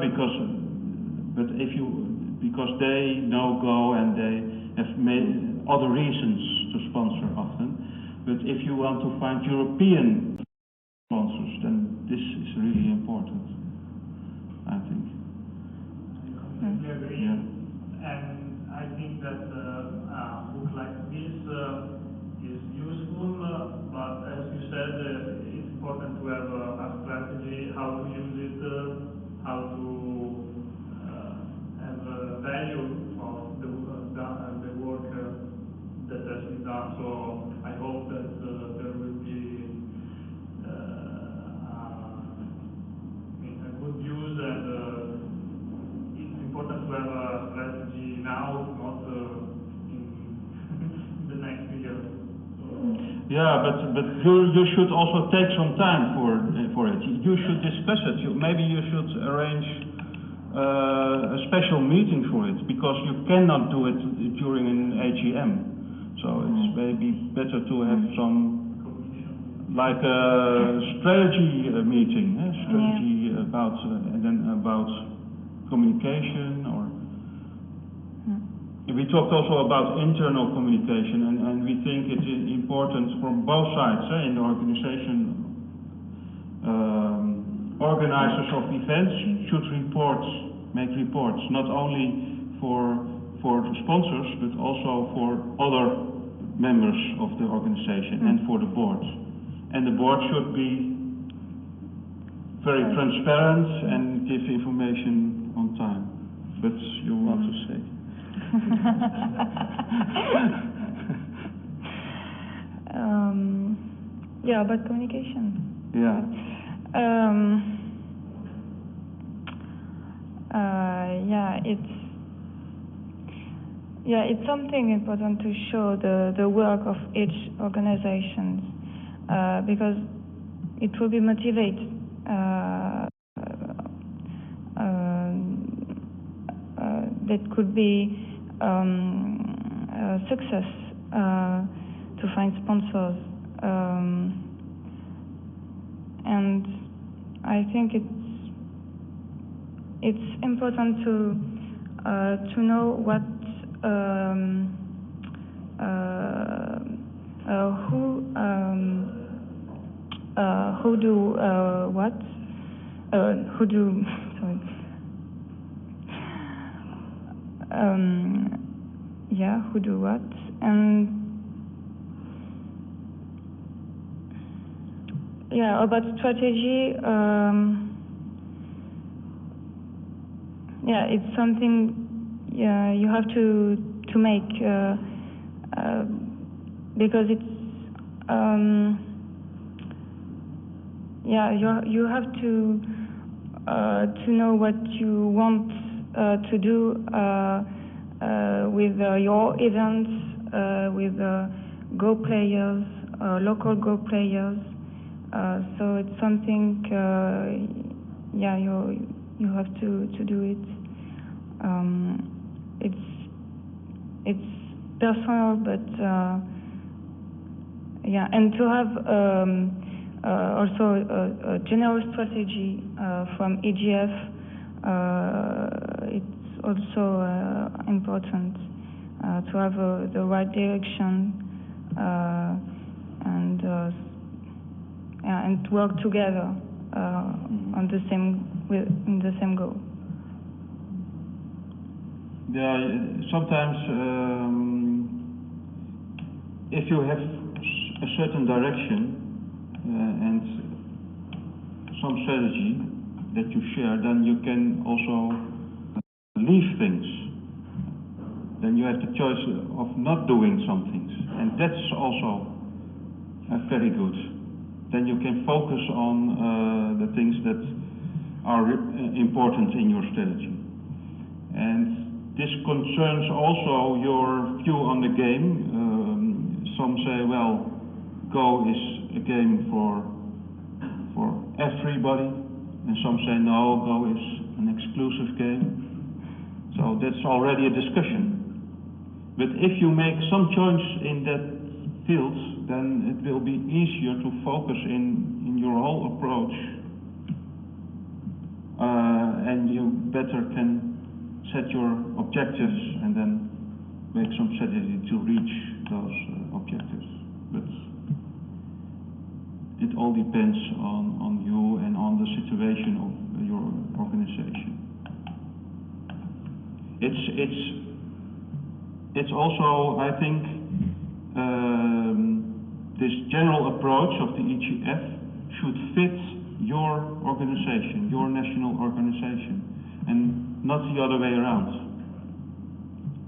because they now go and they have made other reasons to sponsor often. But if you want to find European sponsors, then this is really important, I think. I agree. Yeah. And I think that a book like this is useful, but as you said, it's important to have a strategy, how to use it, how to have value of the work that has been done. So I hope that there will be a good use, and it's important to have a strategy now, not in the next year. Yeah, but you should also take some time for it. You should discuss it. Maybe you should arrange a special meeting for it, because you cannot do it during an AGM. So it's maybe better to have some, like a strategy meeting, strategy about and then about communication, or. We talked also about internal communication, and we think it is important from both sides in the organization. Organizers of events should make reports, not only for the sponsors, but also for other members of the organization and for the board. And the board should be very transparent and give information on time. But you want to say? Yeah, about communication. Yeah. It's something important to show the work of each organization, because it will be motivate that could be a success to find sponsors, and I think it's important to know what who do what, who do sorry. Who do what, and about strategy. yeah, it's something you have to make because it's yeah, you have to know what you want to do with your events, with Go players, local Go players. So it's something, yeah, you have to do it. It's personal, but yeah, and to have also a general strategy from EGF. It's also important to have the right direction and work together on the same in the same goal. Yeah, sometimes if you have a certain direction and some strategy that you share, then you can also leave things. Then you have the choice of not doing some things, and that's also very good. Then you can focus on the things that are important in your strategy. And this concerns also your view on the game. Some say, well, Go is a game for everybody, and some say no, Go is an exclusive game. So that's already a discussion. But if you make some choice in that field, then it will be easier to focus in your whole approach, and you better can set your objectives and then make some strategy to reach those objectives. But it all depends on you and on the situation of your organization. It's also, I think, this general approach of the EGF should fit your organization, your national organization, and not the other way around.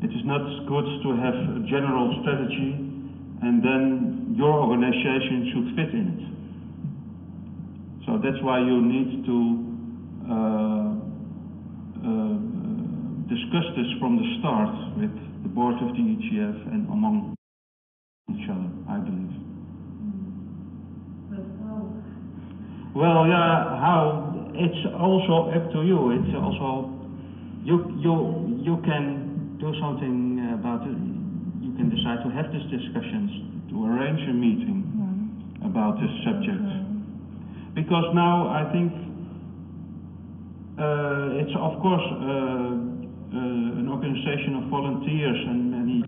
It is not good to have a general strategy and then your organization should fit in it. So that's why you need to discuss this from the start with the board of the EGF and among each other, I believe. But how? Well, yeah, how? It's also up to you. It's also you can do something about it. You can decide to have these discussions, to arrange a meeting about this subject. Because now I think it's of course an organization of volunteers and many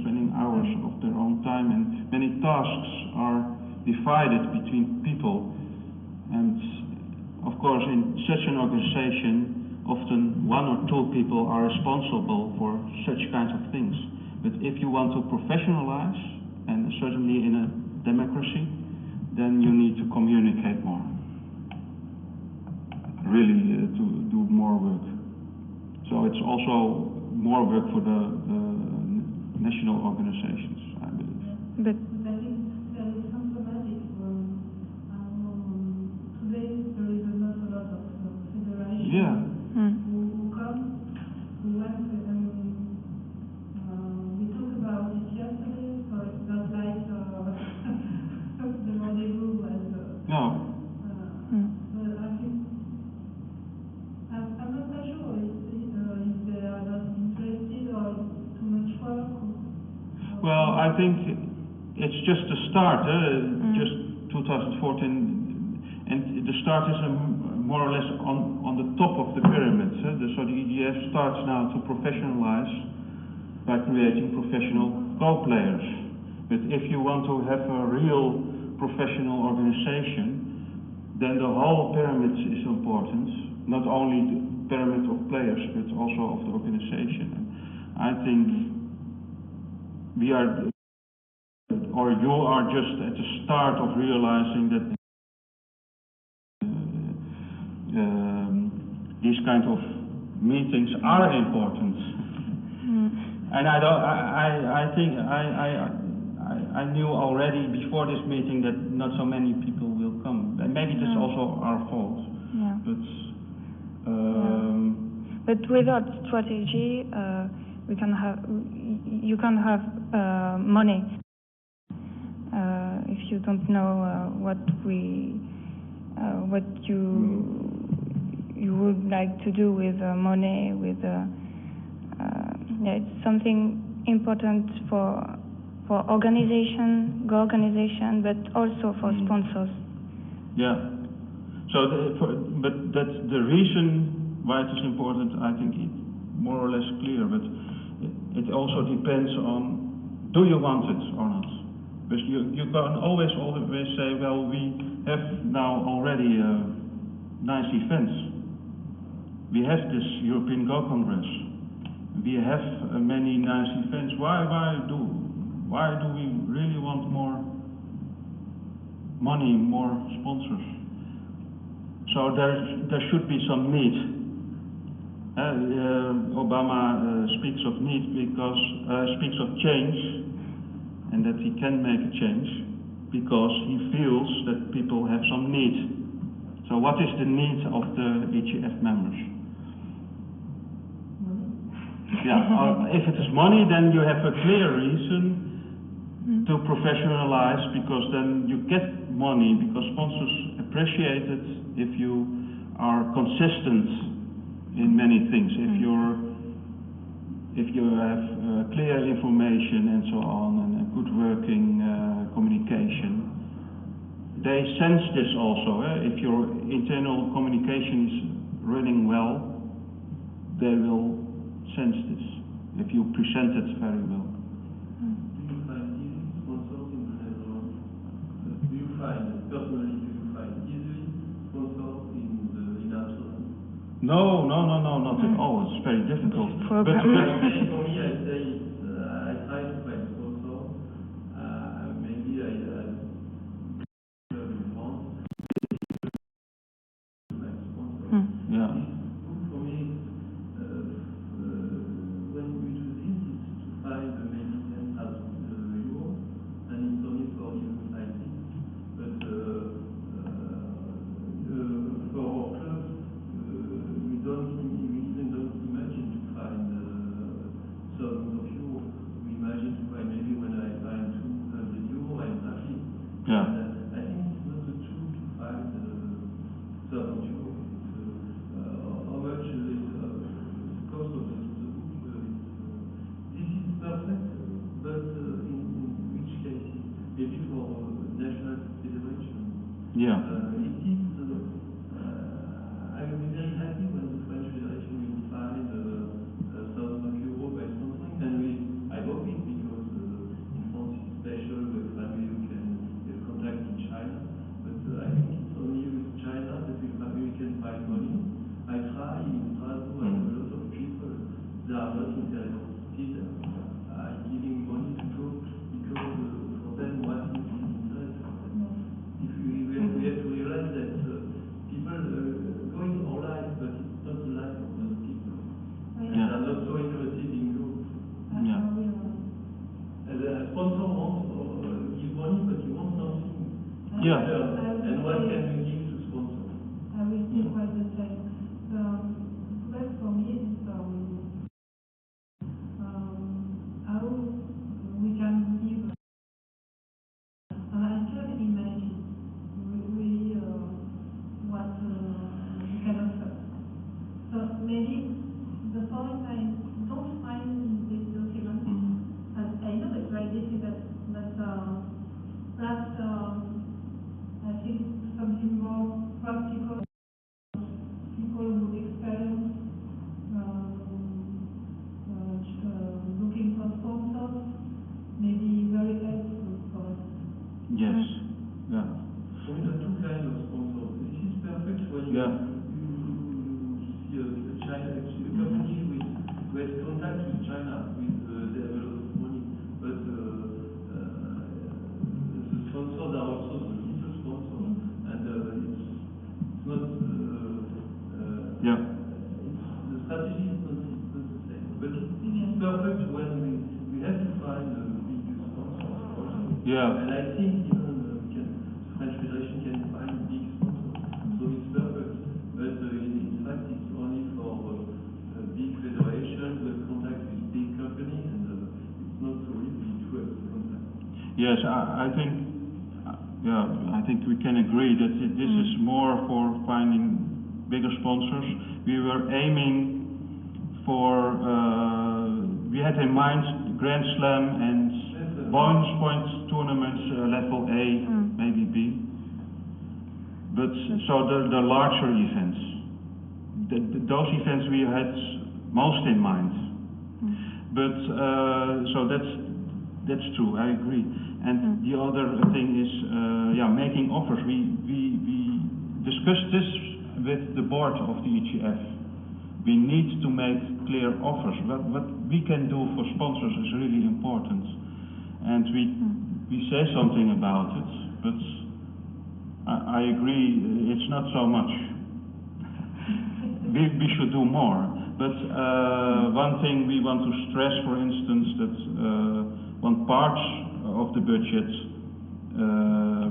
spending hours of their own time, and many tasks are divided between people. And of course, in such an organization, often one or two people are responsible for such kinds of things. But if you want to professionalize, and certainly in a democracy, then you need to communicate more. Really to do more work. So it's also more work for the national organizations, I believe. But I think that is symptomatic for today there is not a lot of federation who come, who went, and we talked about it yesterday, so it's not like the rendezvous was. No. But I think I'm not quite sure if they are not interested or too much work. Well, I think it's just a start, just 2014, and the start is more or less on the top of the pyramid. So the EGF starts now to professionalize by creating professional Go players. But if you want to have a real professional organization, then the whole pyramid is important, not only the pyramid of players, but also of the organization. And I think we are, or you are just at the start of realizing that these kind of meetings are important. And I think I knew already before this meeting that not so many people will come. And maybe that's also our fault. Yeah. But But without strategy, you can have money if you don't know what you would like to do with money. It's something important for organization, but also for sponsors. Yeah. But that's the reason why it is important. I think it's more or less clear, but it also depends on, do you want it or not? Because you can always say, well, we have now already nice events. We have this European Go Congress. We have many nice events. Why do we really want more money, more sponsors? So there should be some need. Obama speaks of need because speaks of change, and that he can make a change because he feels that people have some need. So what is the need of the EGF members? Yeah, if it is money, then you have a clear reason to professionalize, because then you get money, because sponsors appreciate it if you are consistent in many things. If you have clear information and so on, and a good working communication, they sense this also. If your internal communication is running well, they will sense this. If you present it very well. Do you find easy sponsors in the Netherlands? Personally, do you find easily sponsors in Amsterdam? No, not at all. It's very difficult. For me, I say I try to find sponsors. Maybe I in France. Yeah. For me, when we do this, it's to find maybe 10,000 euros, and it's only for events like this. But for our club, we don't imagine to find thousands of euros. We imagine to find, maybe when I find 200 euros, I'm happy. Yeah. And I think it's not the truth to find thousands of euros. How much is the cost of the book? This is perfect, but in which case? Maybe for national federation. Yeah. It is. I will be very happy when the French Federation will find thousands of euros by sponsoring, and I hope it, because in France it's special with family who can get contact in China. But I think it's only with China that we can find money. I try in Strasbourg, and a lot of people, they are not interested in giving money to go, because for them what is interest for them. We have to realize that people going our life, but it's not the life of those people. They are not so interested in growth. Yeah. And a sponsor wants give money, but you want something. Yeah. And what can you give to sponsor? I will say quite the same. But for me, it's how we can give. And I can imagine really what we can offer. So maybe the point I don't find in this document, and I know it's very difficult, but perhaps I think something Yeah. And I think even French Federation can find big sponsors, so it's perfect. But in fact, it's only for a big federation with contact with big companies, and it's not so easy to have contact. Yes, I think, I think we can agree that this is more for finding bigger sponsors. We were aiming for, we had in mind Grand Slam and bonus points tournaments, level A, maybe B. But so the larger events, those events we had most in mind. But so that's true. I agree. And the other thing is, making offers. We discussed this with the board of the EGF. We need to make clear offers. What we can do for sponsors is really important, and we say something about it. But I agree, it's not so much. We should do more. But one thing we want to stress, for instance, that one part of the budget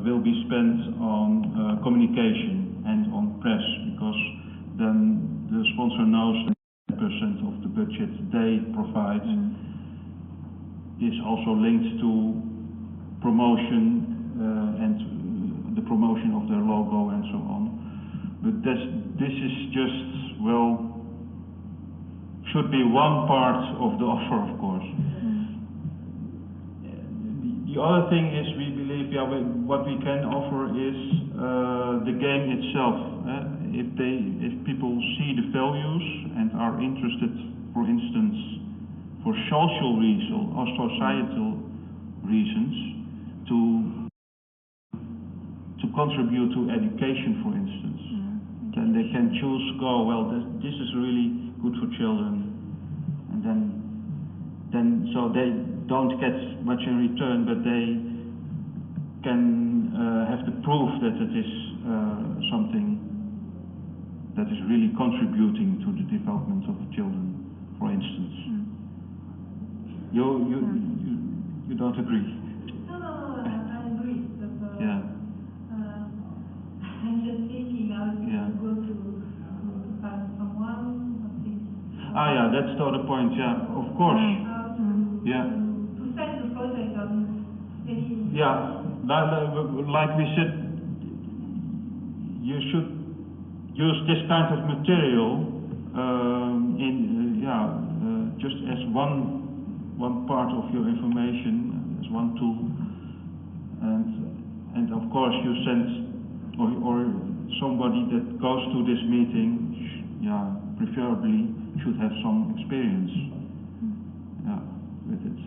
will be spent on communication and on press, because then the sponsor knows that 10% of the budget they provide is also linked to promotion and the promotion of their logo and so on. But this is just, well, should be one part of the offer, of course. The other thing is, we believe, what we can offer is the game itself. If people see the values and are interested, for instance, for social reasons or societal reasons, to contribute to education, for instance, then they can choose, this is really good for children, and then so they don't get much in return, but they can have the proof that it is something that is really contributing to the development of children, for instance. You don't agree? No, I agree. But, yeah. I'm just thinking how to go to find someone, something. That's the other point. Yeah, of course. To set the project on any. Yeah, like we said, you should use this kind of material just as one part of your information, as one tool, and of course you send or somebody that goes to this meeting, preferably should have some experience with it.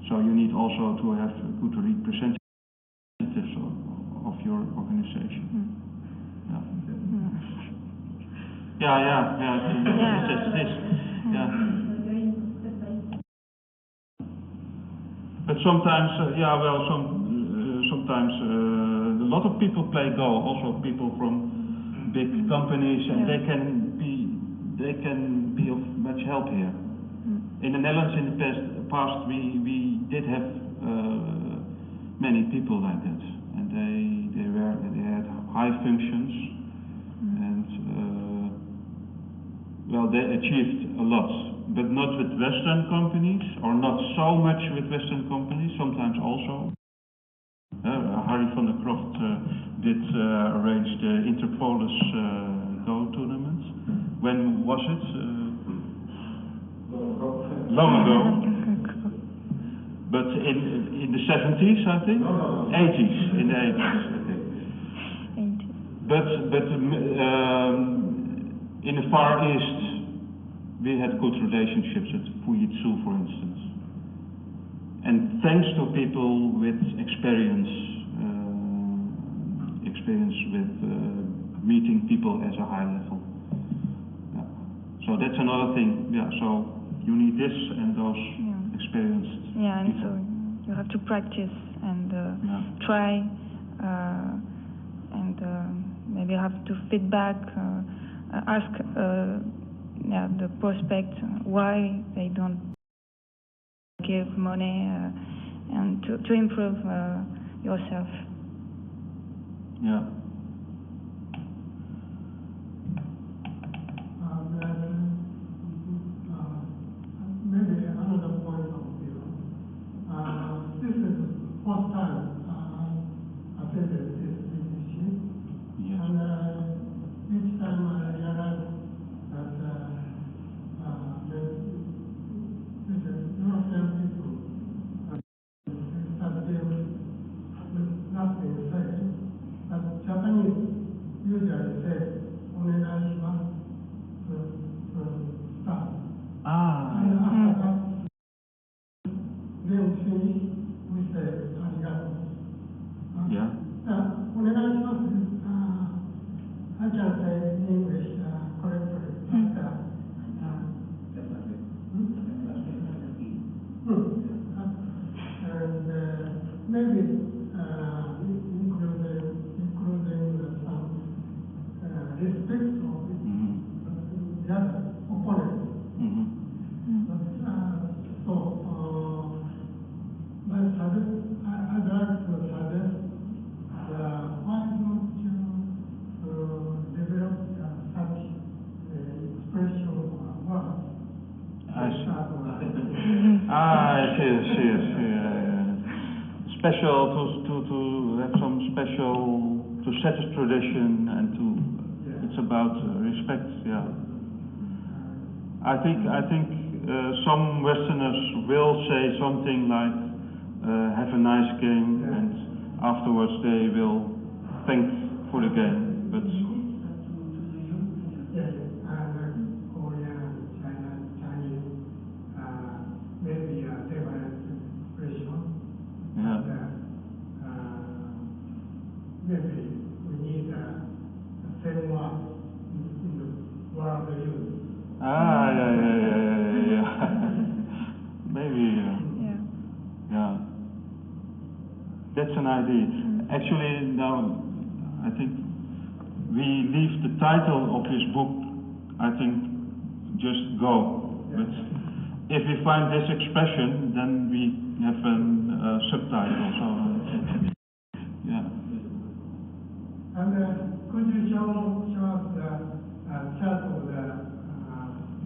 So you need also to have good representatives of your organization. But sometimes, sometimes a lot of people play Go. Also, people from big companies, and they can be of much help here. In the Netherlands, in the past, we did have many people like that, and they had high functions, and they achieved a lot, but not with Western companies, or not so much with Western companies. Sometimes also. Harry van der Croft did arrange the Interpolis Go tournament. When was it? Long ago. But in the 70s, I think? 80s, in the 80s, I think. But in the Far East, we had good relationships with Fujitsu, for instance. And thanks to people with experience with meeting people at a high level. So that's another thing. So you need this and those experienced and people. so you have to practice and try, and maybe have to feedback, ask the prospect why they don't give money, and to improve yourself. Yeah. Maybe another point of view. This is the first time I attended this meeting, Yes. and each time I realized that the European people have been with nothing said, but Japanese usually say "onegaishimasu" to start. Ah. And after that, then finish, we say "arigato." Yeah. "Onegaishimasu" is, I can say in English correctly, but and maybe including some respect for the other opponent. Mm-hmm. I'd like to suggest why don't you develop such expression or words? I see. I see. Special to have some special to set a tradition and to it's about respect. Yeah. I think some Westerners will say something like have a nice game, and afterwards they will thank for the game. But Korea, China, Chinese, maybe a different expression. yeah. Maybe we need the same word in the world use. Yeah. Maybe. Yeah. That's an idea. Actually, now I think we leave the title of his book. I think just go. But if we find this expression, then we have a subtitle. So yeah. And could you show us the chart of the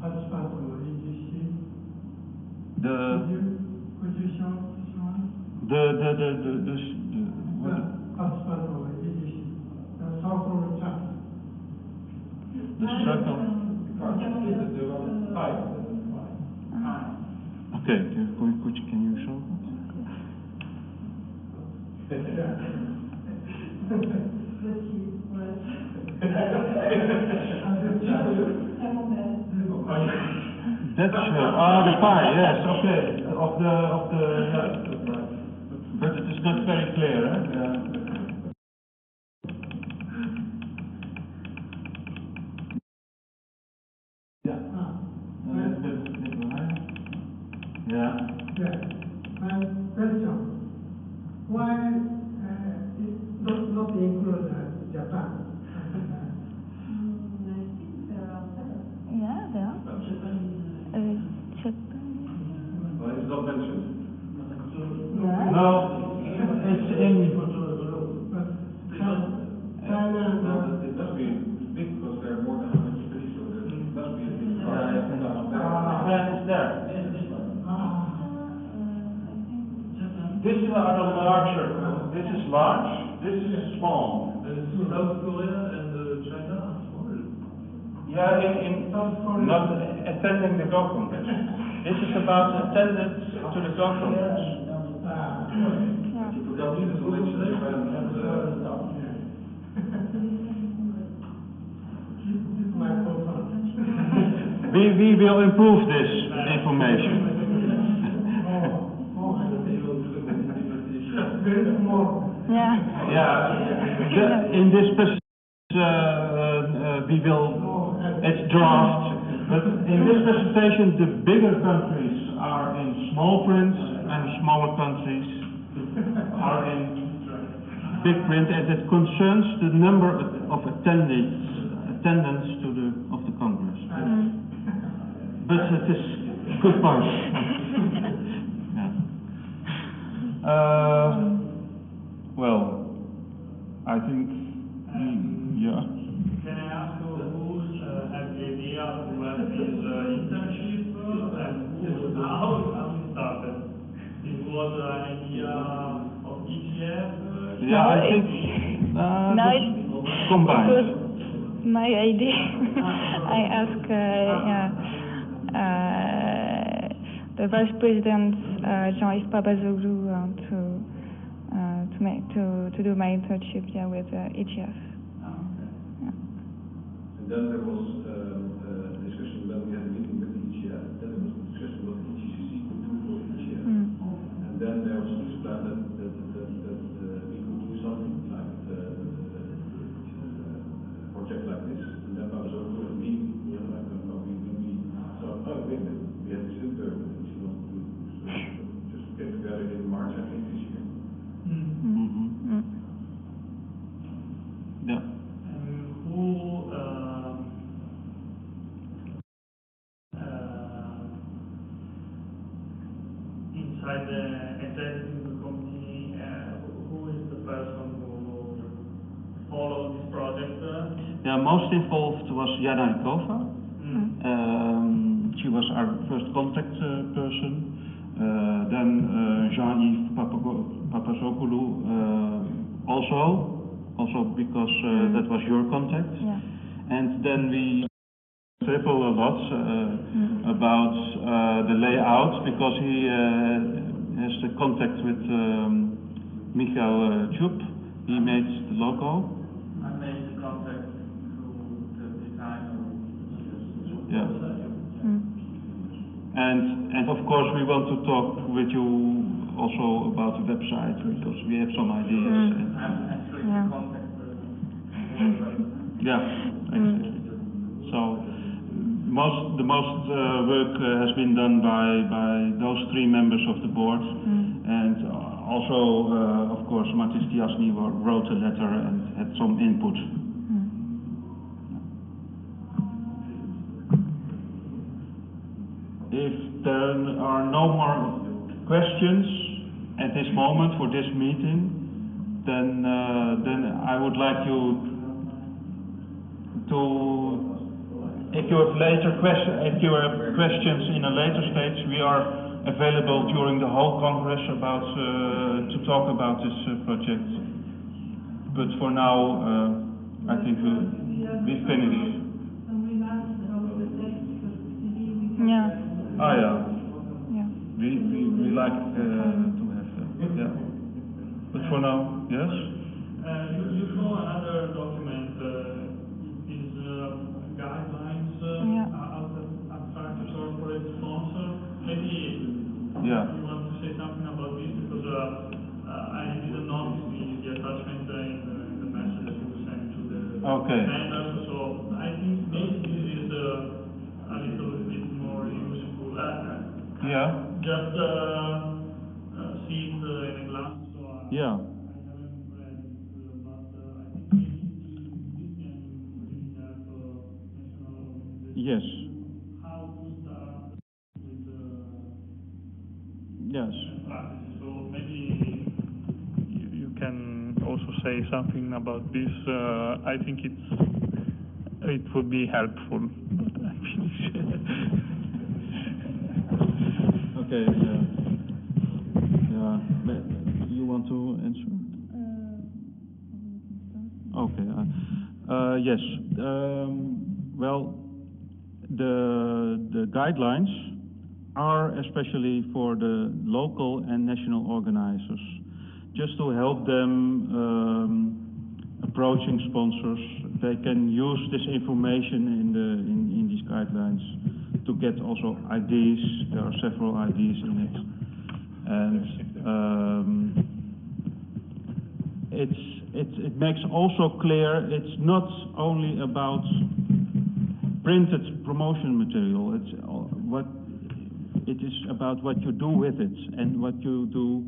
participants of the EGC? Could you show us? The participants of the EGC, the so-called chart. The circle. Okay, can you show? That's the pie. Yes, okay. Of the but it is not very clear. Yeah. And question: why not include Japan? Yeah, there are. Well, it's not mentioned. Yeah. No, it's in. China It must be big because there are more than 100 cities, so there must be a big It's there. These are the larger. This is large. This is small. South Korea and China are smaller. Yeah, in not attending the Go Congress. This is about attendance to the Go Congress. We will improve this information. In this we will, it's draft, but in this presentation the bigger countries are in small print and smaller countries are in big print, and it concerns the number of attendance to the Congress. But it is good point. Well, I think, yeah. Can I ask who had the idea to have this internship and how it started? It was an idea of EGF? Yeah, I think No, it's combined. It was my idea. I asked the Vice President Jean-Yves Papazoglou to do my internship with EGF. And then there was a discussion when we had a meeting with the EGF, then there was a discussion what EGCC could do for EGF. And then there was this plan that we could do something like a project like this. And then Papazoglou and me, we thought, oh, wait a minute, we had this intern, and she wanted to just get together in March, I think, this year. Yeah. Who inside the executive committee, who is the person who followed this project? Yeah, most involved was Jana Ikova. She was our first contact person. Then Jean-Yves Papazoglou also because that was your contact. Yeah. And then we triple a lot about the layout because he has the contact with Michael Chub. He made the logo. I made the contact to the designer. Yeah. And of course we want to talk with you also about the website because we have some ideas. I'm actually the contact person. Yeah, exactly. So the most work has been done by those three members of the board, and also of course Matis Diasny wrote a letter and had some input. If there are no more questions at this moment for this meeting, then I would like you to, if you have questions in a later stage, we are available during the whole Congress to talk about this project. But for now, I think we finished. Some remarks about the text of the CV. Yeah. Oh yeah. Yeah. We like to have yeah. But for now, yes. You show another document. Is guidelines outside the corporate sponsor. Maybe Yeah. you want to say something about this because I didn't notice the attachment in the message you sent to the members. So I think maybe this is a little bit more useful. Yeah. Just see it in a glass. So Yeah. I haven't read it, but I think maybe this can really help national organizations. Yes. How to start with Yes. practices. So maybe you can also say something about this. I think it would be helpful. But I finish. Okay. Yeah. You want to answer? Okay. Yes. Well, the guidelines are especially for the local and national organizers, just to help them approaching sponsors. They can use this information in these guidelines to get also ideas. There are several ideas in it, and it makes also clear it's not only about printed promotion material. It is about what you do with it and what you do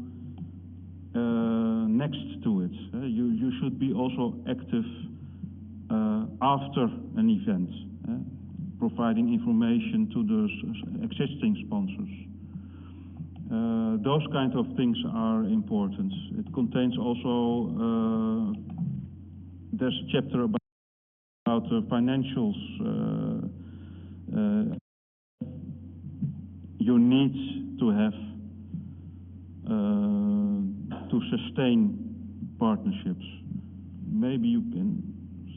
next to it. You should be also active after an event, providing information to the existing sponsors. Those kind of things are important. It contains also, there's a chapter about financials. You need to have to sustain partnerships. Maybe you can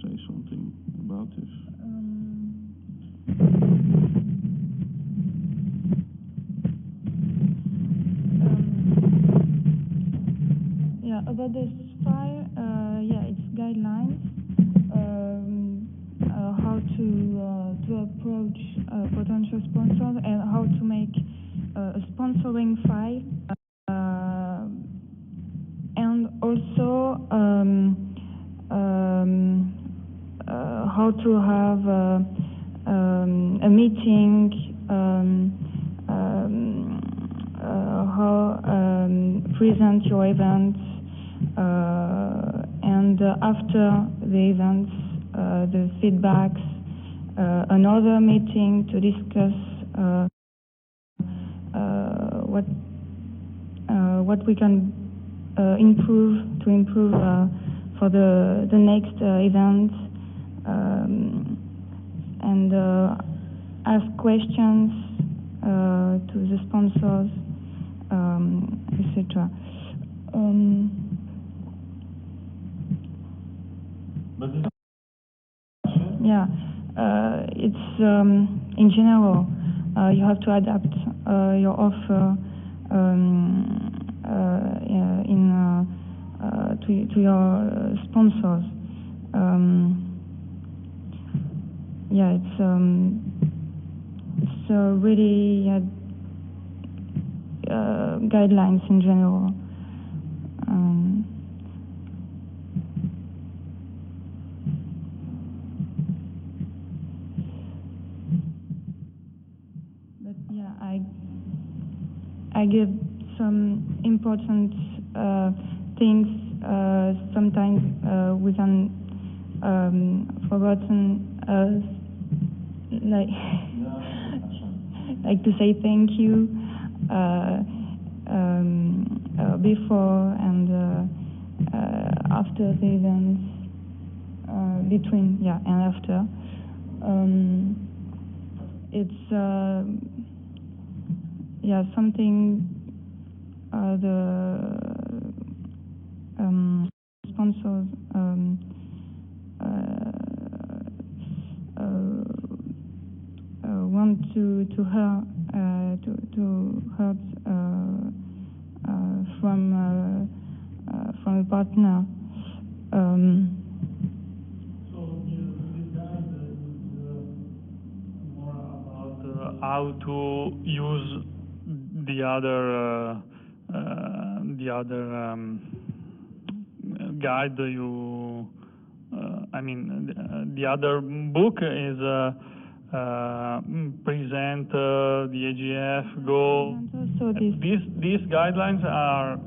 say something about this. Yeah, about this file, yeah, it's guidelines, how to approach potential sponsors and how to make a sponsoring file, and also how to have a meeting, how present your events, and after the events, the feedbacks, another meeting to discuss what we can improve for the next event, and ask questions to the sponsors, etc. Yeah, it's in general, you have to adapt your offer to your sponsors. Yeah, it's really guidelines in general. But yeah, I give some important things. Sometimes we can forgotten, like to say thank you before and after the events, between, yeah, and after. It's yeah, something the sponsors want to hear from a partner. So this guide is more about how to use the other guide you. I mean, the other book is present the AGF goal. So These guidelines are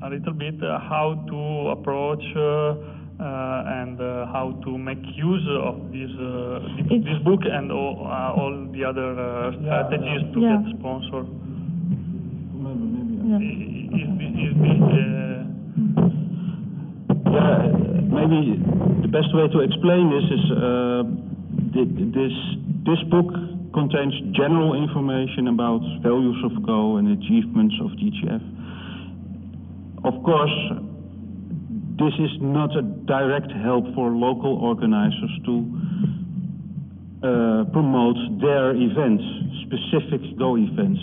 a little bit how to approach and how to make use of this book and all the other strategies to get sponsored. Maybe the best way to explain this is this book contains general information about values of GO and achievements of DGF. Of course, this is not a direct help for local organizers to promote their events, specific GO events.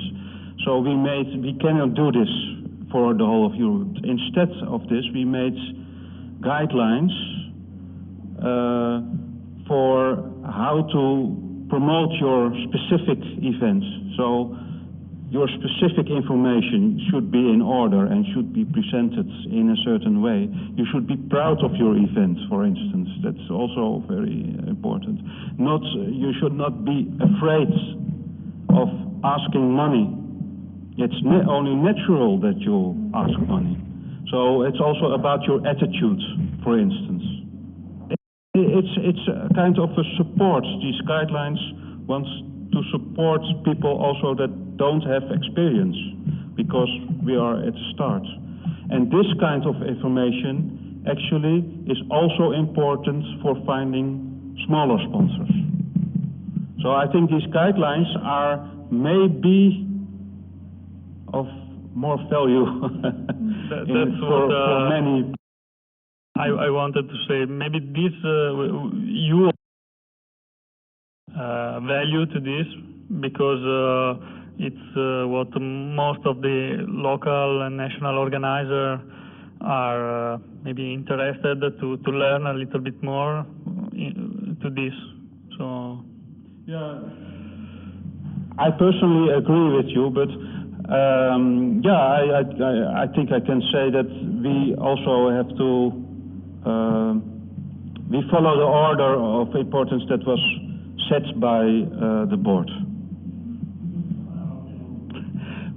So we cannot do this for the whole of Europe. Instead of this, we made guidelines for how to promote your specific events. So your specific information should be in order and should be presented in a certain way. You should be proud of your event, for instance. That's also very important. You should not be afraid of asking money. It's only natural that you ask money. So it's also about your attitude, for instance. It's a kind of a support. These guidelines want to support people also that don't have experience because we are at the start. And this kind of information actually is also important for finding smaller sponsors. So I think these guidelines are maybe of more value for many. I wanted to say maybe this you value to this because it's what most of the local and national organizers are maybe interested to learn a little bit more to this. So yeah, I personally agree with you, but I think I can say that we also have to we follow the order of importance that was set by the board.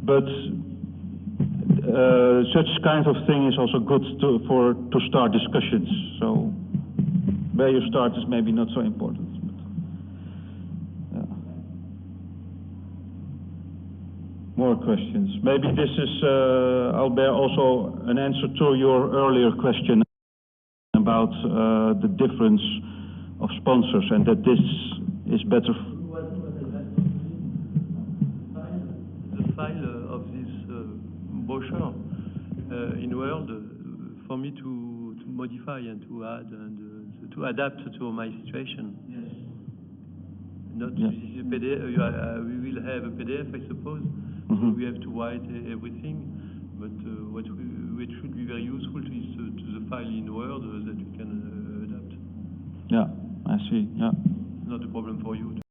But such kind of thing is also good to start discussions. So where you start is maybe not so important. More questions. Maybe this is, Albert, also an answer to your earlier question about the difference of sponsors and that this is better. The file of this brochure in Word for me to modify and to add and to adapt to my situation. Yes. Not this is a PDF. We will have a PDF, I suppose. Mm-hmm. We have to write everything, but what should be very useful is to the file in Word that we can adapt. Yeah, I see. Yeah. Not a problem for you.